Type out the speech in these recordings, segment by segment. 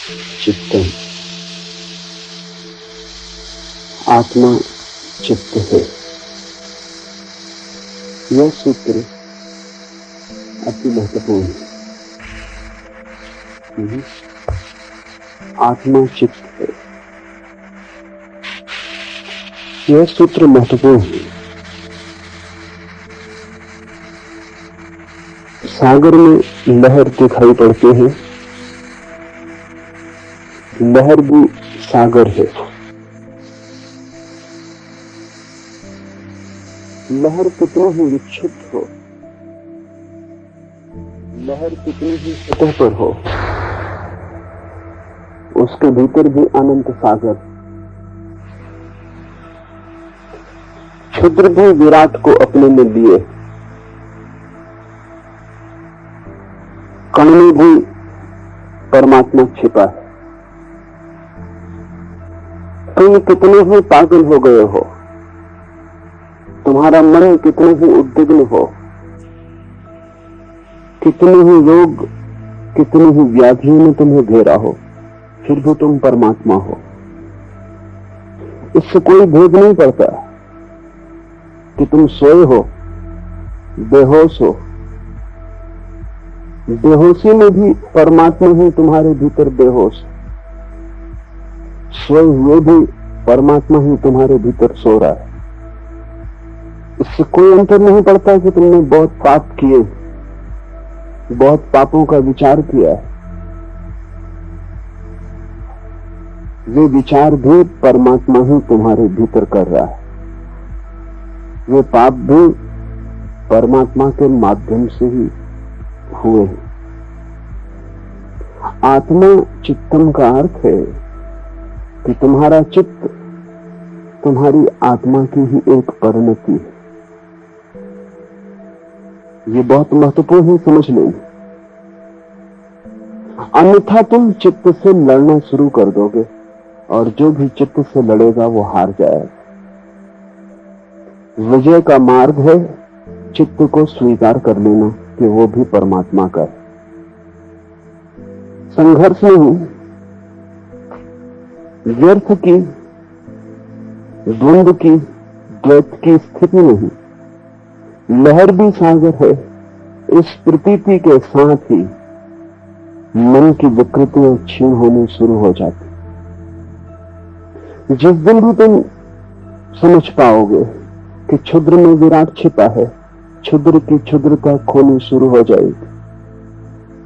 चित्तम, आत्मा चित्त है। यह सूत्र अति महत्वपूर्ण है। आत्मा चित्त है, यह सूत्र महत्वपूर्ण है। सागर में लहर दिखाई पड़ती है, लहर भी सागर है। लहर कितनी ही विक्षिप्त हो, लहर कितनी ही सतह पर हो, उसके भीतर भी अनंत सागर। क्षुद्र भी विराट को अपने में लिए, कण में भी परमात्मा छिपा है। तुम कितने ही पागल हो गए हो, तुम्हारा मन कितने ही उद्विग्न हो, कितने ही रोग, कितनी ही व्याधियों में तुम्हें घेरा हो, फिर भी तुम परमात्मा हो। इससे कोई भेद नहीं पड़ता कि तुम सोए हो, बेहोश हो। बेहोशी में भी परमात्मा ही तुम्हारे भीतर बेहोश, सोए हुए भी परमात्मा ही तुम्हारे भीतर सो रहा है। इससे कोई अंतर नहीं पड़ता कि तुमने बहुत पाप किए, बहुत पापों का विचार किया है। वे विचार भी परमात्मा ही तुम्हारे भीतर कर रहा है। वे पाप भी परमात्मा के माध्यम से ही हुए हैं। आत्मा चित्तम का अर्थ है कि तुम्हारा चित्त तुम्हारी आत्मा की ही एक परिणति है। ये बहुत महत्वपूर्ण है, समझ लें। अन्यथा तुम चित्त से लड़ना शुरू कर दोगे और जो भी चित्त से लड़ेगा वो हार जाएगा। विजय का मार्ग है चित्त को स्वीकार कर लेना कि वो भी परमात्मा का है। संघर्ष नहीं, व्यर्थ की, द्वंद्व की, द्वैत की स्थिति नहीं। लहर भी सागर है। इस प्रतीति के साथ ही मन की विकृतियां क्षीण होनी शुरू हो जाती। जिस दिन भी तुम समझ पाओगे कि क्षुद्र में विराट छिपा है, क्षुद्र की क्षुद्रता खोनी शुरू हो जाएगी।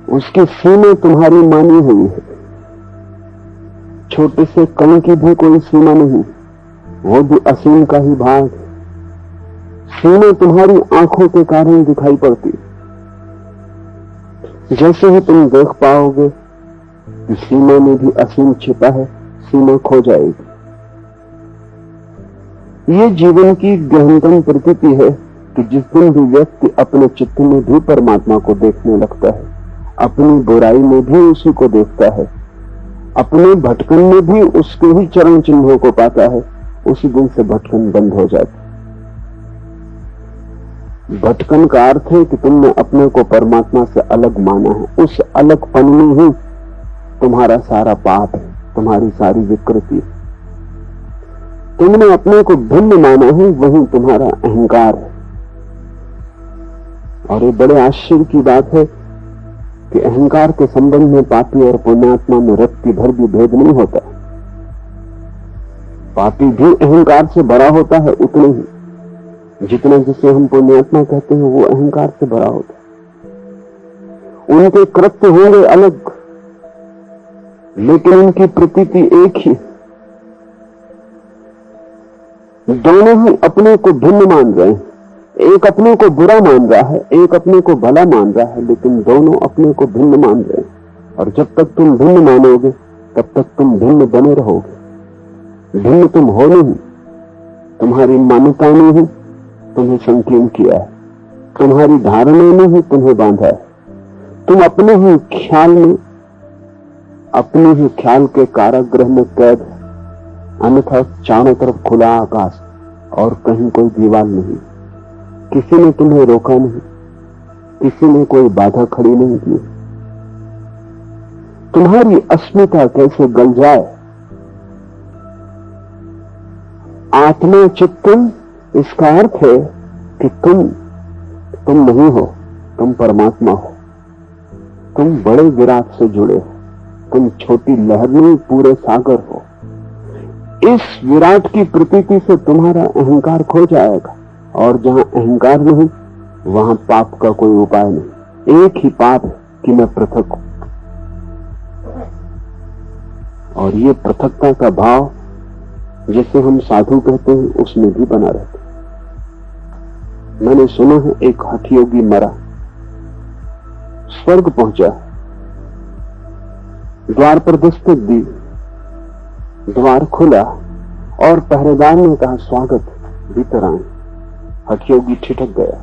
उसकी सीमा तुम्हारी मानी हुई है। छोटे से कण की भी कोई सीमा नहीं, वो भी असीम का ही भाग। सीमा तुम्हारी आंखों के कारण दिखाई पड़ती। जैसे ही तुम देख पाओगे कि सीमा में भी असीम छिपा है, सीमा खो जाएगी। ये जीवन की गहनतम प्रतीति है कि जिस दिन भी व्यक्ति अपने चित्त में भी परमात्मा को देखने लगता है, अपनी बुराई में भी उसी को देखता है, अपने भटकन में भी उसके ही चरण चिन्हों को पाता है, उसी दिन से भटकन बंद हो जाती। भटकन का अर्थ है कि तुमने अपने को परमात्मा से अलग माना है। उस अलगपन में ही तुम्हारा सारा पाप है, तुम्हारी सारी विकृति। तुमने अपने को भिन्न माना है, वही तुम्हारा अहंकार है। और ये बड़े आश्चर्य की बात है कि अहंकार के संबंध में पापी और पुण्यात्मा में रत्ती भर भी भेद नहीं होता। पापी भी अहंकार से भरा होता है उतने ही जितना जिसे हम पुण्यात्मा कहते हैं वो अहंकार से भरा होता है। उनके कृत्य होंगे अलग, लेकिन उनकी प्रतीति एक ही। दोनों ही अपने को भिन्न मान रहे हैं। एक अपने को बुरा मान रहा है, एक अपने को भला मान रहा है, लेकिन दोनों अपने को भिन्न मान रहे हैं। और जब तक तुम भिन्न मानोगे तब तक तुम भिन्न बने रहोगे। भिन्न तुम हो नहीं, तुम्हारी मान्यता ने ही तुम्हें संकीर्ण किया है, तुम्हारी धारणा ने ही तुम्हें बांधा है। तुम अपने ही ख्याल में, अपने ही ख्याल के कारागृह में कैद, अन्यथा चारों तरफ खुला आकाश और कहीं कोई दीवार नहीं। किसी ने तुम्हें रोका नहीं, किसी ने कोई बाधा खड़ी नहीं की। तुम्हारी अस्मिता कैसे गल जाए। आत्मा चित्तम, इसका अर्थ है कि तुम नहीं हो, तुम परमात्मा हो। तुम बड़े विराट से जुड़े हो, तुम छोटी लहर नहीं पूरे सागर हो। इस विराट की प्रतीति से तुम्हारा अहंकार खो जाएगा, और जहां अहंकार नहीं वहां पाप का कोई उपाय नहीं। एक ही पाप है कि मैं पृथक हूं, और ये पृथकता का भाव जैसे हम साधु कहते हैं उसमें भी बना रहता है। मैंने सुना है एक हठयोगी मरा, स्वर्ग पहुंचा, द्वार पर दस्तक दी, द्वार खुला और पहरेदार ने कहा स्वागत, भीतर आए। हठयोगी ठिठक गया।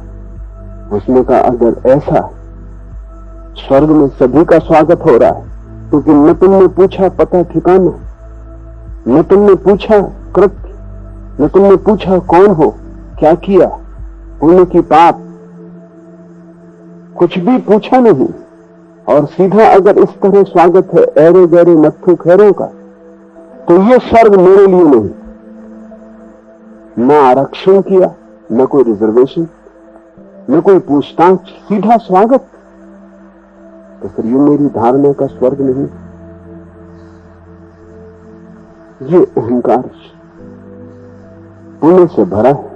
उसने कहा अगर ऐसा स्वर्ग में सभी का स्वागत हो रहा है, क्योंकि न तुमने पूछा पता ठिकाना, न तुमने पूछा कृत्य, न तुमने पूछा कौन हो, क्या किया, पुण्य की पाप, कुछ भी पूछा नहीं, और सीधा अगर इस तरह स्वागत है ऐरे गहरे नत्थु खैरों का, तो ये स्वर्ग मेरे लिए नहीं। न आरक्षण किया, न कोई रिजर्वेशन, न कोई पूछताछ, सीधा स्वागत। तो फिर ये मेरी धारणा का स्वर्ग नहीं। ये अहंकार पुण्य से भरा है,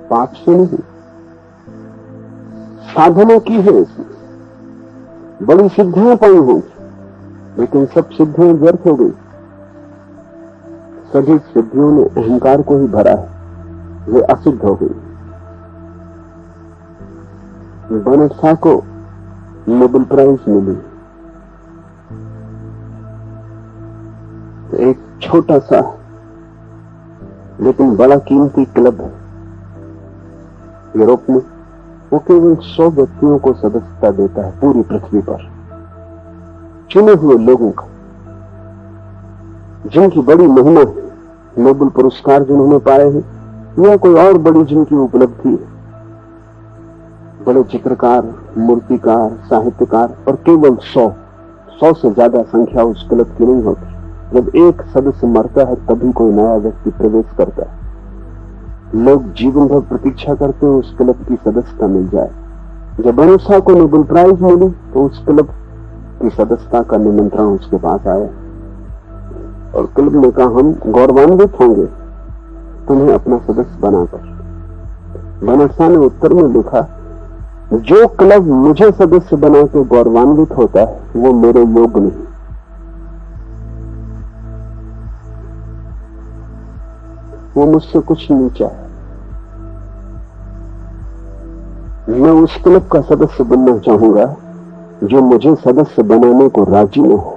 पाप से नहीं। साधना की है इसमें, बड़ी सिद्धियां पाई होंगी, लेकिन सब सिद्धियां व्यर्थ हो गई। सभी सिद्धियों ने अहंकार को ही भरा है, वे असिद्ध हो गई। बर्नार्ड शॉ को नोबेल प्राइज मिली। तो एक छोटा सा लेकिन बड़ा कीमती क्लब है यूरोप में, वो केवल 100 व्यक्तियों को सदस्यता देता है पूरी पृथ्वी पर, चुने हुए लोगों का, जिनकी बड़ी महिमा है, नोबेल पुरस्कार जिन्होंने पाए हैं या कोई और बड़ी जिनकी उपलब्धि है, बड़े चित्रकार, मूर्तिकार, साहित्यकार, और केवल 100 से ज्यादा संख्या उस क्लब की नहीं होती। जब एक सदस्य मरता है तभी कोई नया व्यक्ति प्रवेश करता है। लोग जीवन भर प्रतीक्षा करते हैं उस क्लब की सदस्यता मिल जाए। जब बर्नार्ड शॉ को नोबेल प्राइज मिली तो उस क्लब की सदस्यता का निमंत्रण उसके पास आया, और क्लब ने कहा हम गौरवान्वित होंगे तुम्हें अपना सदस्य बनाकर। बर्नार्ड शॉ ने उत्तर में लिखा, जो क्लब मुझे सदस्य बना के गौरवान्वित होता है वो मेरे योग्य नहीं। वो मुझसे कुछ नहीं चाहे। मैं उस क्लब का सदस्य बनना चाहूंगा जो मुझे सदस्य बनाने को राजी न हो।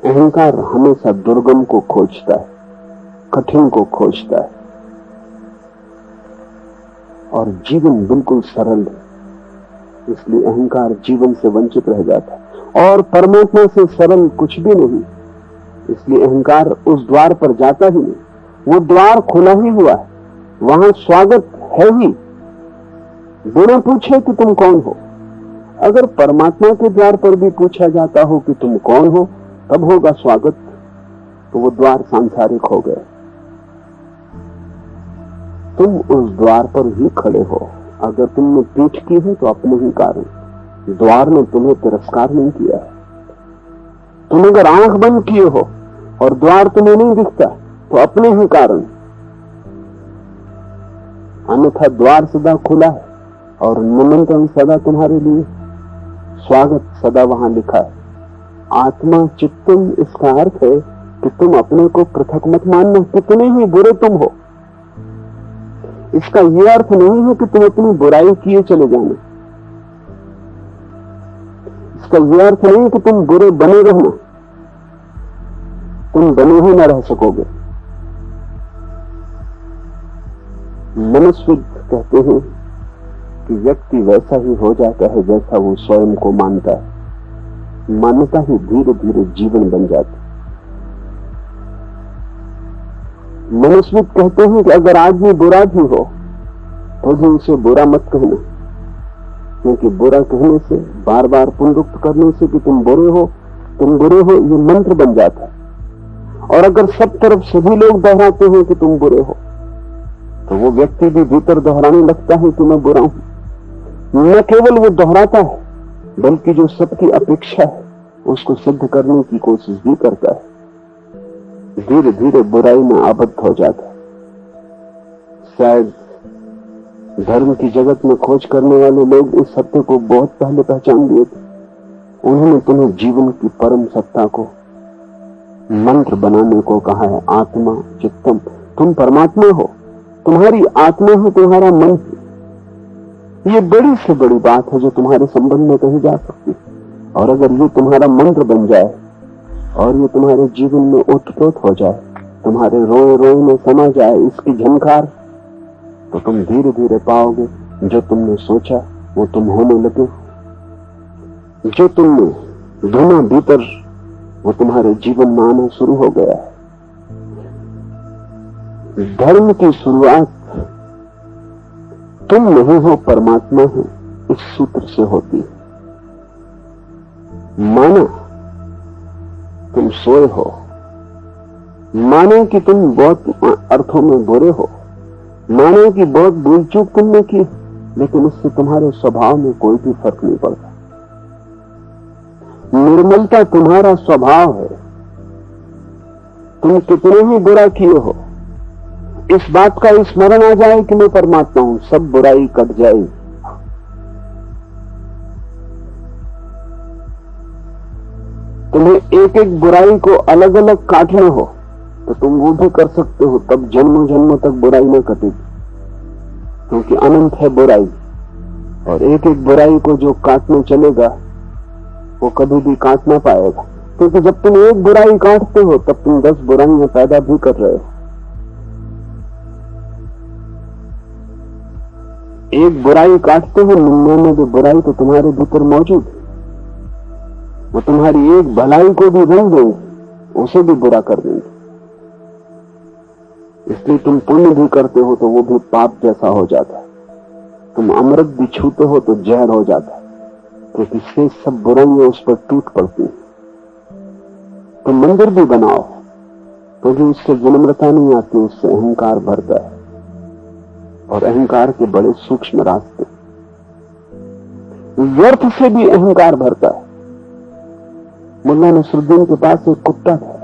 अहंकार हमेशा दुर्गम को खोजता है, कठिन को खोजता है, और जीवन बिल्कुल सरल है, इसलिए अहंकार जीवन से वंचित रह जाता है। और परमात्मा से सरल कुछ भी नहीं, इसलिए अहंकार उस द्वार पर जाता ही नहीं। वो द्वार खुला ही हुआ है, वहां स्वागत है ही। बिना पूछे कि तुम कौन हो। अगर परमात्मा के द्वार पर भी पूछा जाता हो कि तुम कौन हो, तब होगा स्वागत, तो वो द्वार सांसारिक हो गया। तुम उस द्वार पर ही खड़े हो। अगर तुमने पीठ की है तो अपने ही कारण, द्वार ने तुम्हें तिरस्कार नहीं किया है। तुम अगर आंख बंद किए हो और द्वार तुम्हें नहीं दिखता तो अपने ही कारण, अन्यथा द्वार सदा खुला है और निमंत्रण सदा तुम्हारे लिए, स्वागत सदा वहां लिखा है। आत्मा चित्तम, इसका अर्थ है कि तुम अपने को पृथक मत मानना, कितने ही बुरे तुम हो। इसका यह अर्थ नहीं है कि तुम अपनी बुराई किए चले जाना। इसका यह अर्थ नहीं कि तुम बुरे बने रहना, तुम बने ही न रह सकोगे। मनुष्य कहते हैं कि व्यक्ति वैसा ही हो जाता है जैसा वो स्वयं को मानता है। मान्यता ही धीरे धीरे जीवन बन जाती। मनुष्य कहते हैं कि अगर आदमी बुरा भी हो तो भी उसे बुरा मत कहना, क्योंकि बुरा कहने से, बार बार पुनरुक्त करने से कि तुम बुरे हो, ये मंत्र बन जाता है। और अगर सब तरफ सभी लोग दोहराते हैं कि तुम बुरे हो, तो वो व्यक्ति भी भीतर दोहराने लगता है कि मैं बुरा हूं। न केवल वो दोहराता है, बल्कि जो सबकी अपेक्षा है उसको सिद्ध करने की कोशिश भी करता है। धीरे धीरे बुराई में आबद्ध हो जाता है। शायद धर्म की जगत में खोज करने वाले लोग इस सत्य को बहुत पहले पहचान लिए थे। उन्होंने तुम्हें जीवन की परम सत्ता को मंत्र बनाने को कहा है। आत्मा चित्तम, तुम परमात्मा हो, तुम्हारी आत्मा ही तुम्हारा मन। ये बड़ी से बड़ी बात है जो तुम्हारे संबंध में कही जा सकती है। और अगर ये तुम्हारा मंत्र बन जाए और ये तुम्हारे जीवन में ओतप्रोत हो जाए, तुम्हारे रोए रोए में समा जाए इसकी झनकार, तो तुम धीरे धीरे पाओगे जो तुमने सोचा वो तुम होने लगे। जो तुमने ढूंढा भीतर वो तुम्हारे जीवन में आना शुरू हो गया है। धर्म की शुरुआत तुम नहीं हो, परमात्मा है, इस सूत्र से होती है। माना तुम सोए हो, मानो कि तुम बहुत अर्थों में बुरे हो, मानो कि बहुत भूल चूक तुमने की, लेकिन उससे तुम्हारे स्वभाव में कोई भी फर्क नहीं पड़ता। निर्मलता तुम्हारा स्वभाव है। तुम कितने ही बुरा किए हो, इस बात का स्मरण आ जाए कि मैं परमात्मा हूं, सब बुराई कट जाएगी। तुम्हें एक एक बुराई को अलग अलग काटना हो तो तुम वो भी कर सकते हो, तब जन्मों जन्मों तक बुराई न कटेगी, क्योंकि अनंत है बुराई। और एक एक बुराई को जो काटने चलेगा वो कभी भी काट ना पाएगा, क्योंकि जब तुम एक बुराई काटते हो तब तुम 10 बुराइयां पैदा भी कर रहे हो। एक बुराई काटते हो, 99 बुराई तो तुम्हारे भीतर मौजूद है। वो तुम्हारी एक भलाई को भी रंग देंगे, उसे भी बुरा कर देंगे। इसलिए तुम पुण्य भी करते हो तो वो भी पाप जैसा हो जाता है। तुम अमृत भी छूते हो तो जहर हो जाता है, क्योंकि शेष सब बुराइयां उस पर टूट पड़ती हैं। तुम मंदिर भी बनाओ क्योंकि उससे विनम्रता नहीं आती, उससे अहंकार भरता है। और अहंकार के बड़े सूक्ष्म रास्ते, व्यर्थ से भी अहंकार भरता है। मुल्ला नसरुद्दीन के पास एक कुत्ता था।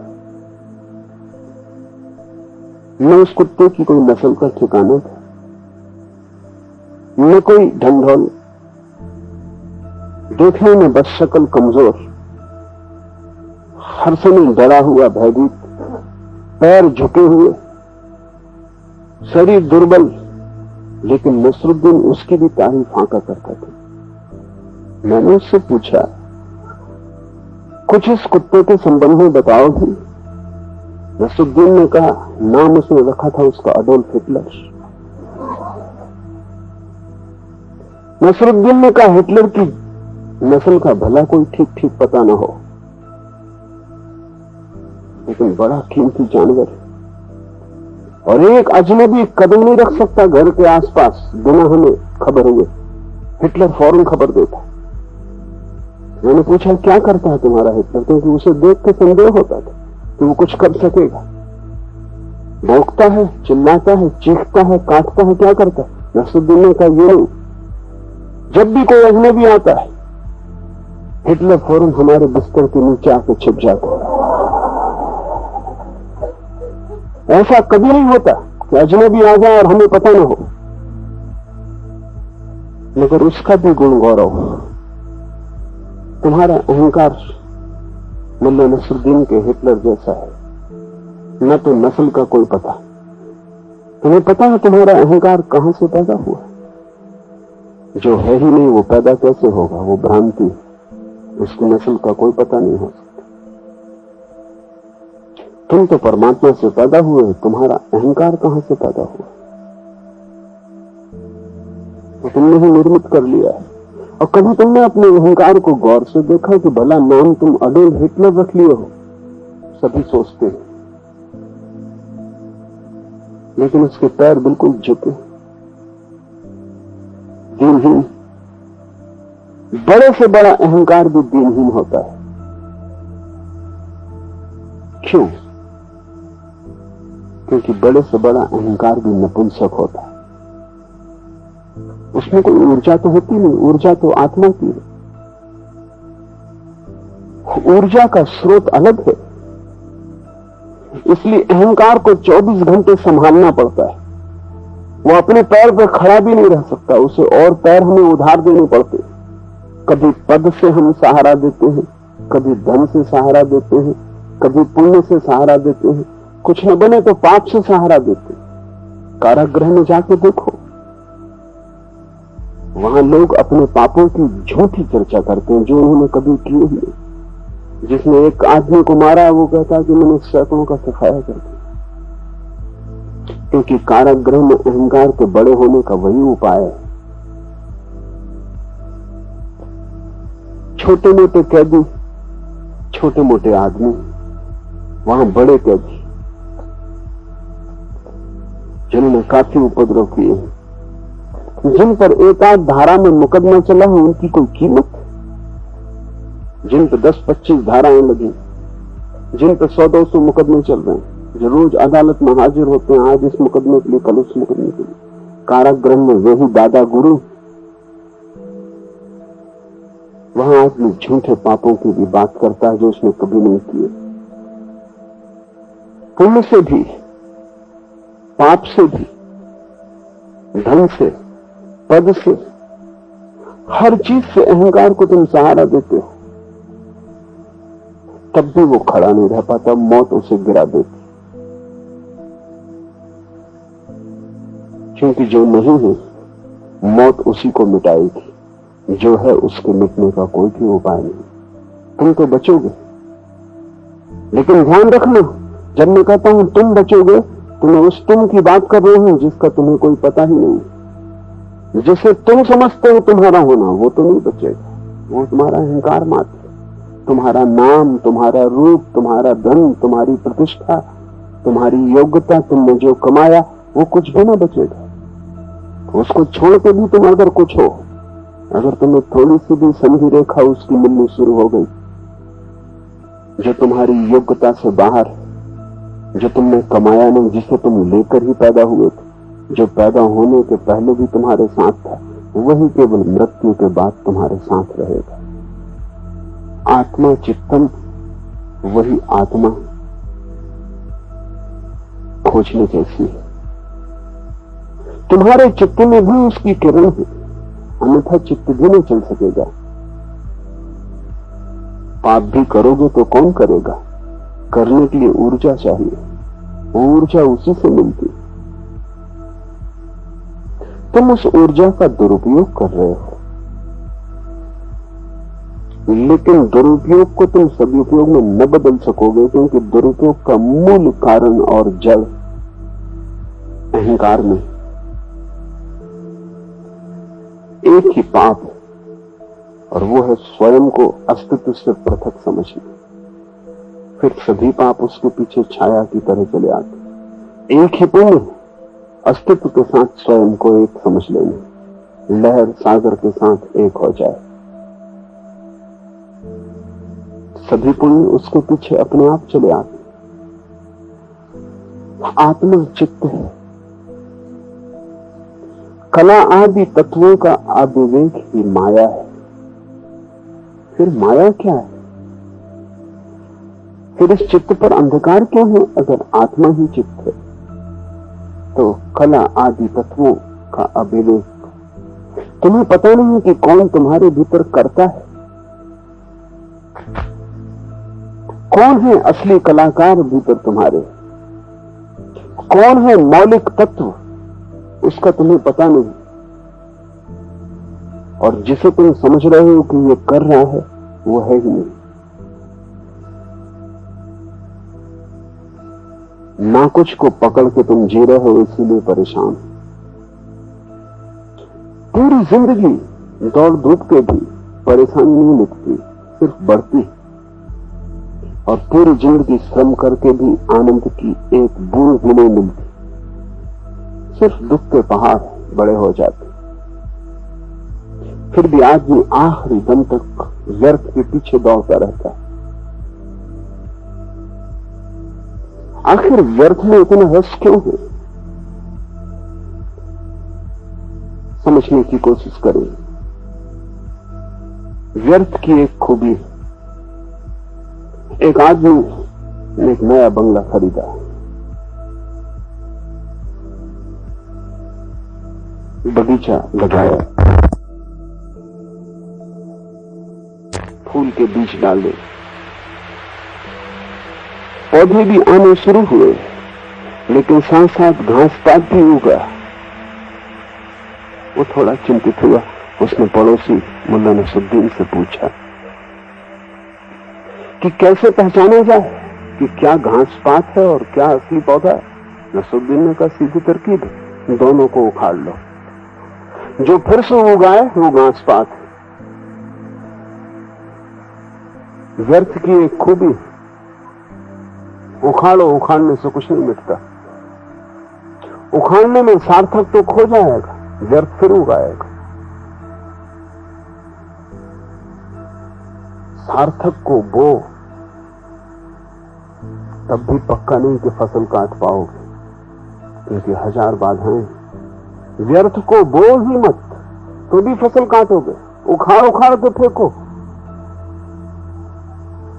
न उस कुत्ते की कोई नस्ल का ठिकाना था, न कोई ढंढोल, देखने में बस शक्ल कमजोर, हर समय डरा हुआ, भयभीत, पैर झुके हुए, शरीर दुर्बल, लेकिन नसरुद्दीन उसकी भी तारीफ आंका करता था। मैंने उससे पूछा, कुछ इस कुत्ते के संबंध में बताओगी? नसरुद्दीन ने कहा, नाम उसने रखा था उसका अडोल्फ हिटलर। नसरुद्दीन ने कहा, हिटलर की नस्ल का भला कोई ठीक ठीक पता ना हो, लेकिन बड़ा कीमती जानवर है, और एक अजनबी कदम नहीं रख सकता घर के आसपास बिना हमें खबर हुए। हिटलर फौरन खबर देता। मैंने पूछा, क्या करता है तुम्हारा हिटलर? क्योंकि उसे देख के संदेह होता था कि वो कुछ कर सकेगा। भौंकता है, चिल्लाता है, चीखता है, काटता है, क्या करता है? नसरुद्दीन ने कहा, ये नहीं, जब भी कोई अजनबी आता है हिटलर फौरन हमारे बिस्तर के नीचे आके छिप जाता है। ऐसा कभी नहीं होता कि अजनबी आ जाए और हमें पता न हो, मगर उसका भी गुण गौरव। तुम्हारा अहंकार मुल्ला नसरुद्दीन के हिटलर जैसा है। न तो नस्ल का कोई पता, तुम्हें पता है तुम्हारा अहंकार कहां से पैदा हुआ? जो है ही नहीं वो पैदा कैसे होगा? वो भ्रांति, उसकी नस्ल का कोई पता नहीं हो सकता। तुम तो परमात्मा से पैदा हुए, तुम्हारा अहंकार कहां से पैदा हुआ? तो तुमने ही निर्मित कर लिया है। और कभी तुमने अपने अहंकार को गौर से देखा कि भला नाम तुम अडोल्फ हिटलर रख लिए हो? सभी सोचते हैं, लेकिन उसके पैर बिल्कुल झुके, दिनहीन, बड़े से बड़ा अहंकार भी दीनहीन होता है। क्यों? क्योंकि बड़े से बड़ा अहंकार भी नपुंसक होता है। उसमें कोई ऊर्जा तो होती नहीं, ऊर्जा तो आत्मा की है। ऊर्जा का स्रोत अलग है। इसलिए अहंकार को 24 घंटे संभालना पड़ता है। वो अपने पैर पर खड़ा भी नहीं रह सकता, उसे और पैर हमें उधार देने पड़ते। कभी पद से हम सहारा देते हैं, कभी धन से सहारा देते हैं, कभी पुण्य से सहारा देते हैं, कुछ न बने तो पाप से सहारा देते हैं। कारागृह में जाके देखो, वहां लोग अपने पापों की झूठी चर्चा करते हैं जो उन्होंने कभी किए ही नहीं। जिसने एक आदमी को मारा वो कहता है कि मैंने सैकड़ों का सफाया कर दिया। क्योंकि कारागृह में अहंकार के बड़े होने का वही उपाय है। छोटे मोटे कैदी, छोटे मोटे आदमी, वहां बड़े कैदी जिन्होंने काफी उपद्रव किए, जिन पर एक आध धारा में मुकदमा चला है, उनकी कोई कीमत? जिन पर 10-25 धाराएं लगी, जिन पर 100-200 मुकदमे चल रहे हैं, जो रोज अदालत में हाजिर होते हैं, आज इस मुकदमे के लिए, कल उस मुकदमे के लिए। कारागृह में वही दादा गुरु। वहां आदमी झूठे पापों की भी बात करता है जो उसने कभी नहीं किए। पुण्य से भी, पाप से भी, धन से, पद से, हर चीज से अहंकार को तुम सहारा देते हो, तब भी वो खड़ा नहीं रह पाता, मौत उसे गिरा देती। क्योंकि जो नहीं है, मौत उसी को मिटाएगी। जो है उसके मिटने का कोई भी उपाय नहीं। तुम तो बचोगे, लेकिन ध्यान रखना, जब मैं कहता हूं तुम बचोगे, तो मैं उस तुम की बात कर रहा हूं जिसका तुम्हें कोई पता ही नहीं। जिसे तुम समझते हो तुम्हारा होना, वो तो नहीं बचेगा। वो तुम्हारा अहंकार मात्र, तुम्हारा नाम, तुम्हारा रूप, तुम्हारा धन, तुम्हारी प्रतिष्ठा, तुम्हारी योग्यता, तुमने जो कमाया, वो कुछ भी ना बचेगा। उसको छोड़ के भी तुम अगर कुछ हो, अगर तुम्हें थोड़ी सी भी संधि रेखा उसकी मिलनी शुरू हो गई, जो तुम्हारी योग्यता से बाहर, जो तुमने कमाया नहीं, जिसे तुम लेकर ही पैदा हुए थे, जो पैदा होने के पहले भी तुम्हारे साथ था, वही केवल मृत्यु के बाद तुम्हारे साथ रहेगा। आत्मा चित्तम, वही आत्मा खोजने जैसी है। तुम्हारे चित्त में भी उसकी किरण है, अन्यथा चित्त भी नहीं चल सकेगा। पाप भी करोगे तो कौन करेगा? करने के लिए ऊर्जा चाहिए, ऊर्जा उसी से मिलती। तुम उस ऊर्जा का दुरुपयोग कर रहे हो, लेकिन दुरुपयोग को तुम सदुपयोग में न बदल सकोगे, क्योंकि दुरुपयोग का मूल कारण और जड़ अहंकार में एक ही पाप है, और वो है स्वयं को अस्तित्व से पृथक समझना। फिर सभी पाप उसके पीछे छाया की तरह चले आते। एक ही पुण्य, अस्तित्व के साथ स्वयं को एक समझ लेना, लहर सागर के साथ एक हो जाए। सभी पुण्य उसके पीछे अपने आप चले आते। आत्मा चित्त है, कला आदि तत्वों का अविवेक ही माया है। फिर माया क्या है? फिर इस चित्त पर अंधकार क्यों है? अगर आत्मा ही चित्त है तो कला आदि तत्वों का अविवेक। तुम्हें पता नहीं कि कौन तुम्हारे भीतर करता है, कौन है असली कलाकार भीतर तुम्हारे, कौन है मौलिक तत्व, उसका तुम्हें पता नहीं। और जिसे तुम समझ रहे हो कि ये कर रहा है, वो है ही नहीं। ना कुछ को पकड़ के तुम जी रहे हो, इसीलिए परेशान। पूरी जिंदगी दौड़ धूप के भी परेशानी नहीं मिटती, सिर्फ बढ़ती। और पूरी जिंदगी श्रम करके भी आनंद की एक बूंद भी नहीं मिलती, सिर्फ दुख के पहाड़ बड़े हो जाते। फिर भी आदमी आखिरी दम तक व्यर्थ के पीछे दौड़ता रहता है। आखिर व्यर्थ में इतना रस क्यों है? समझने की कोशिश करें। व्यर्थ की एक खूबी, एक आदमी ने एक नया बंगला खरीदा, बगीचा लगाया, फूल के बीज डाले, पौधे भी आने शुरू हुए, लेकिन साथ साथ घास पात भी उगा। वो थोड़ा चिंतित हुआ। उसने पड़ोसी मुल्ला नसरुद्दीन से पूछा कि कैसे पहचाना जाए कि क्या घास पात है और क्या असली पौधा है। नसरुद्दीन ने कहा, सीधी तरकीब, दोनों को उखाड़ लो, जो फिर से उगाए वो घास पात है। व्यर्थ की एक खूबी, उखाड़ो, उखाड़ने से कुछ नहीं मिटता। उखाड़ने में सार्थक तो खो जाएगा, व्यर्थ फिर उगाएगा। सार्थक को बो, तब भी पक्का नहीं कि फसल काट पाओगे, क्योंकि हजार बाधाएं। व्यर्थ को बो ही मत, तो भी फसल काटोगे। उखाड़ उखाड़ के फेंको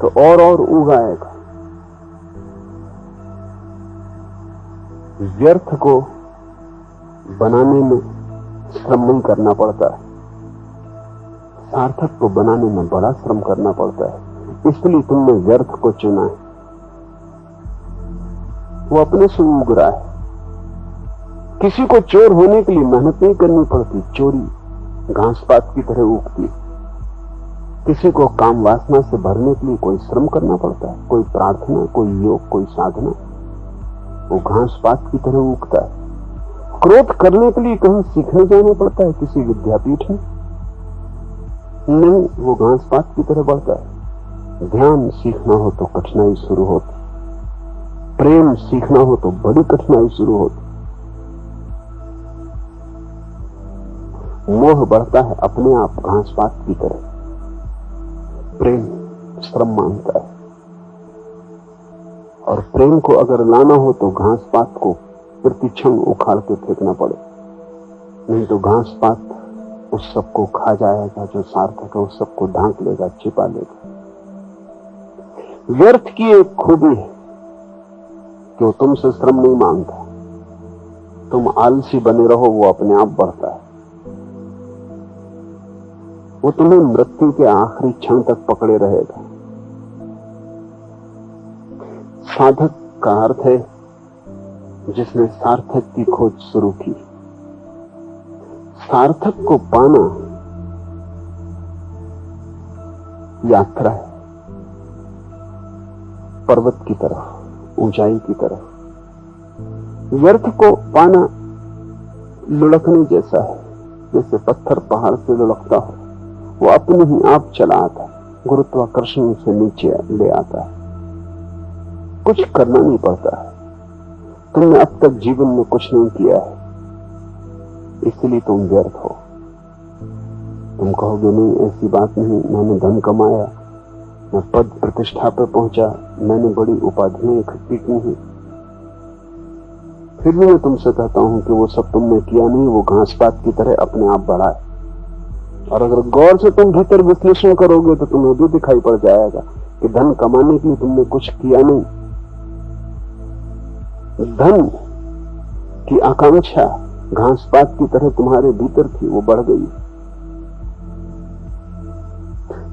तो और उगाएगा। व्यर्थ को बनाने में श्रम नहीं करना पड़ता है, सार्थक को बनाने में बड़ा श्रम करना पड़ता है। इसलिए तुमने व्यर्थ को चुना है। वो अपने से उग रहा है। किसी को चोर होने के लिए मेहनत नहीं करनी पड़ती, चोरी घास पात की तरह उगती। किसी को काम वासना से भरने के लिए कोई श्रम करना पड़ता है, कोई प्रार्थना, कोई योग, कोई साधना। वो घास पात की तरह उगता है। क्रोध करने के लिए कहीं सीखने जाना पड़ता है, किसी विद्यापीठ में नहीं, वो घास पात की तरह बढ़ता है। ध्यान सीखना हो तो कठिनाई शुरू होती, प्रेम सीखना हो तो बड़ी कठिनाई शुरू होती। मोह बढ़ता है अपने आप घास पात की तरह, प्रेम श्रम मांगता है। और प्रेम को अगर लाना हो तो घास पात को प्रतिक्षण उखाड़ के फेंकना पड़े, नहीं तो घास पात उस सबको खा जाएगा जो सार्थक है, उस सबको ढांक लेगा, छिपा लेगा। व्यर्थ की एक खूबी है कि वो तुमसे श्रम नहीं मांगता। तुम आलसी बने रहो, वो अपने आप बढ़ता है। वो तुम्हें मृत्यु के आखिरी क्षण तक पकड़े रहेगा। साधक का अर्थ है जिसने सार्थक की खोज शुरू की। सार्थक को पाना यात्रा है, पर्वत की तरफ, ऊंचाई की तरफ। व्यर्थ को पाना लुढ़कने जैसा है, जैसे पत्थर पहाड़ से लुढ़कता हो। वो अपने ही आप चला आता, गुरुत्वाकर्षण से नीचे ले आता है, कुछ करना नहीं पड़ता है। तुमने अब तक जीवन में कुछ नहीं किया है, इसलिए तुम व्यर्थ हो। तुम कहोगे नहीं, ऐसी बात नहीं, मैंने धन कमाया, मैं पद प्रतिष्ठा पर पहुंचा, मैंने बड़ी उपाधियां इकट्ठी की हैं। फिर भी मैं तुमसे कहता हूं कि वो सब तुमने किया नहीं, वो घास पात की तरह अपने आप बढ़ा है। और अगर गौर से तुम भीतर विश्लेषण करोगे तो तुम्हें भी दिखाई पड़ जाएगा कि धन कमाने के लिए तुमने कुछ किया नहीं। धन की आकांक्षा घास पात की तरह तुम्हारे भीतर थी, वो बढ़ गई।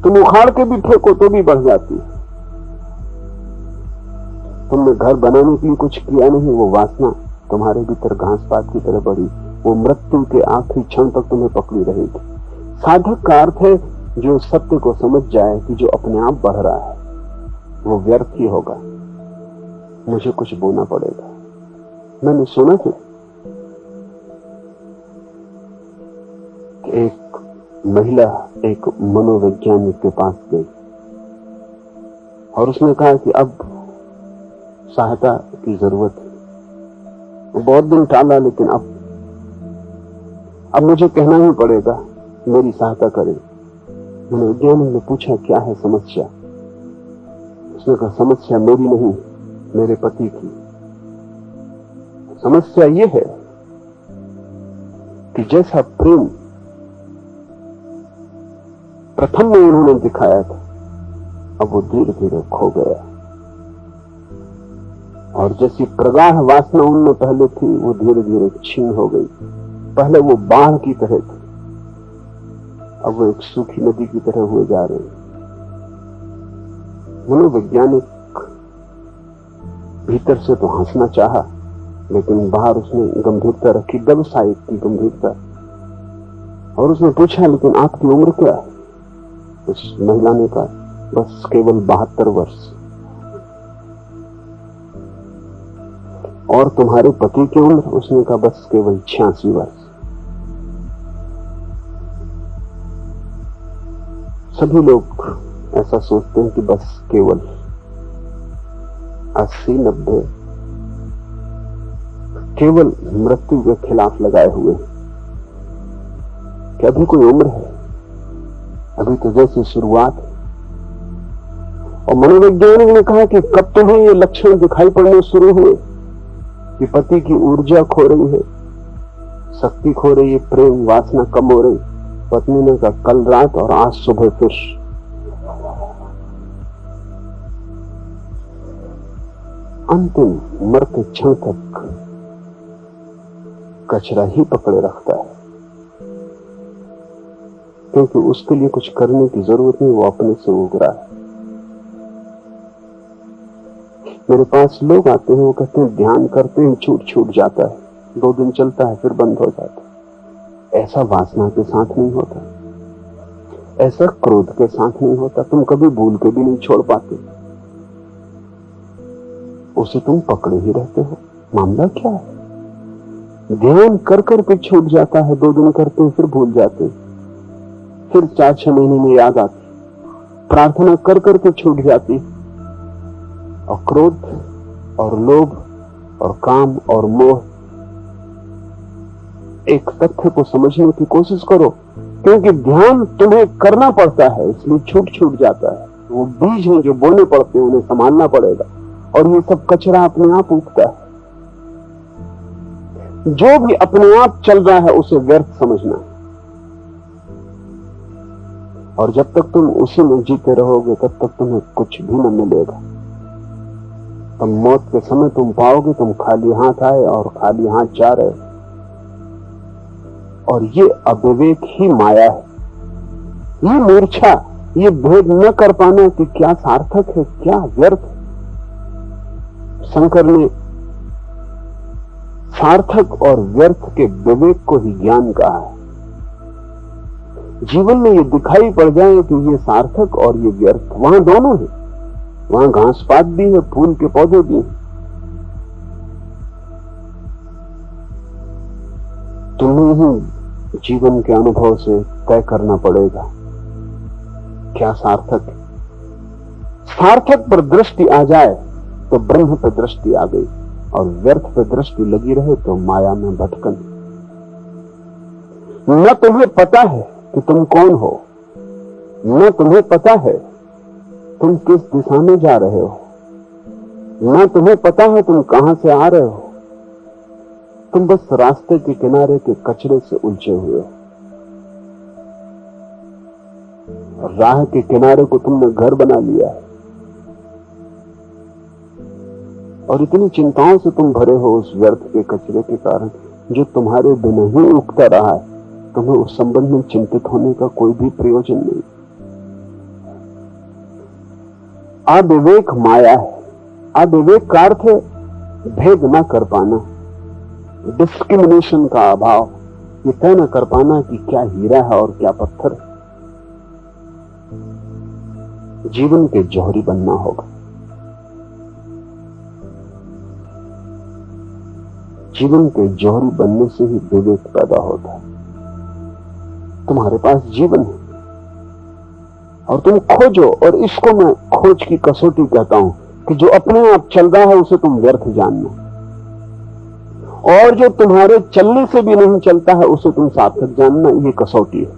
तुम उखाड़ के भी फेंको तो भी बढ़ जाती। तुमने घर बनाने के लिए कुछ किया नहीं, वो वासना तुम्हारे भीतर घास पात की तरह बढ़ी, वो मृत्यु के आखिरी क्षण तक तुम्हें पकड़ी रहेगी। साधक का अर्थ है जो सत्य को समझ जाए कि जो अपने आप बढ़ रहा है वो व्यर्थ ही होगा, मुझे कुछ बोना पड़ेगा। मैंने सुना है कि एक महिला एक मनोवैज्ञानिक के पास गई और उसने कहा कि अब सहायता की जरूरत है। बहुत दिन टाला, लेकिन अब मुझे कहना ही पड़ेगा मेरी सहायता करें। मनोवैज्ञानिक ने पूछा, क्या है समस्या? उसने कहा, समस्या मेरी नहीं, मेरे पति की। समस्या यह है कि जैसा प्रेम प्रथम में उन्होंने दिखाया था, अब वो धीरे धीरे खो गया, और जैसी प्रगाढ़ वासना उनमें पहले थी वो धीरे धीरे क्षीण हो गई। पहले वो बाढ़ की तरह थी, अब वो एक सूखी नदी की तरह हुए जा रहे हैं। मनोवैज्ञानिक भीतर से तो हंसना चाहा, लेकिन बाहर उसने गंभीरता रखी, व्यवसायिक की गंभीरता, और उसने पूछा, लेकिन आपकी उम्र क्या है? उस महिला ने कहा, बस केवल 72 वर्ष। और तुम्हारे पति की उम्र? उसने कहा, बस केवल 86 वर्ष। सभी लोग ऐसा सोचते हैं कि बस केवल 80-90, केवल मृत्यु के खिलाफ लगाए हुए, कि अभी कोई उम्र है, अभी तो जैसी शुरुआत है। और मनोवैज्ञानिक ने कहा कि कब तुम्हें ये लक्षण दिखाई पड़ने शुरू हुए कि पति की ऊर्जा खो रही है, शक्ति खो रही है, प्रेम वासना कम हो रही? पत्नी ने कहा, कल रात और आज सुबह फिर। अंतिम मरते क्षण तक कचरा ही पकड़े रखता है, क्योंकि उसके लिए कुछ करने की जरूरत नहीं, वो अपने से उग रहा है। मेरे पास लोग आते हैं, वो कहते हैं ध्यान करते हैं छूट जाता है, 2 दिन चलता है फिर बंद हो जाता है। ऐसा वासना के साथ नहीं होता, ऐसा क्रोध के साथ नहीं होता। तुम कभी भूल के भी नहीं छोड़ पाते, उसे तुम पकड़े ही रहते हो। मामला क्या है? ध्यान कर कर के छूट जाता है, 2 दिन करते हैं फिर भूल जाते हैं, फिर 4-6 महीने में याद आती, प्रार्थना कर कर के छूट जाती। और क्रोध और लोभ और काम और मोह, एक तथ्य को समझने की कोशिश करो, क्योंकि ध्यान तुम्हें करना पड़ता है, इसलिए छूट जाता है। वो बीज हैं जो बोने पड़ते हैं, उन्हें संभालना पड़ेगा, और ये सब कचरा अपने आप उगता है। जो भी अपने आप चल रहा है उसे व्यर्थ समझना, और जब तक तुम उसी में जीते रहोगे तब तक तुम्हें कुछ भी न मिलेगा। तुम मौत के समय तुम पाओगे तुम खाली हाथ आए और खाली हाथ जा रहे, और ये अविवेक ही माया है, ये मूर्छा, ये भेद न कर पाना कि क्या सार्थक है क्या व्यर्थ। शंकर ने सार्थक और व्यर्थ के विवेक को ही ज्ञान कहा है। जीवन में ये दिखाई पड़ जाए कि ये सार्थक और ये व्यर्थ, वहां दोनों है, वहां घास पात भी है, फूल के पौधे भी हैं। तुम्हें ही जीवन के अनुभव से तय करना पड़ेगा क्या सार्थक है। सार्थक पर दृष्टि आ जाए तो ब्रह्म पर दृष्टि आ गई, और व्यर्थ पर दृष्टि लगी रहे तो माया में भटकन। न तुम्हें पता है कि तुम कौन हो, न तुम्हें पता है तुम किस दिशा में जा रहे हो, न तुम्हें पता है तुम कहां से आ रहे हो। तुम बस रास्ते के किनारे के कचरे से उलझे हुए हो। राह के किनारे को तुमने घर बना लिया है, और इतनी चिंताओं से तुम भरे हो उस व्यर्थ के कचरे के कारण, जो तुम्हारे बिना ही उगता रहा है। तुम्हें उस संबंध में चिंतित होने का कोई भी प्रयोजन नहीं। अविवेक माया है। अविवेक का अर्थ है भेद न कर पाना, डिस्क्रिमिनेशन का अभाव, ये तय न कर पाना कि क्या हीरा है और क्या पत्थर है। जीवन के जौहरी बनना होगा। जीवन के जौहरी बनने से ही विवेक पैदा होता है। तुम्हारे पास जीवन है और तुम खोजो, और इसको मैं खोज की कसौटी कहता हूं कि जो अपने आप चल रहा है उसे तुम व्यर्थ जानना, और जो तुम्हारे चलने से भी नहीं चलता है उसे तुम सार्थक जानना। ये कसौटी है।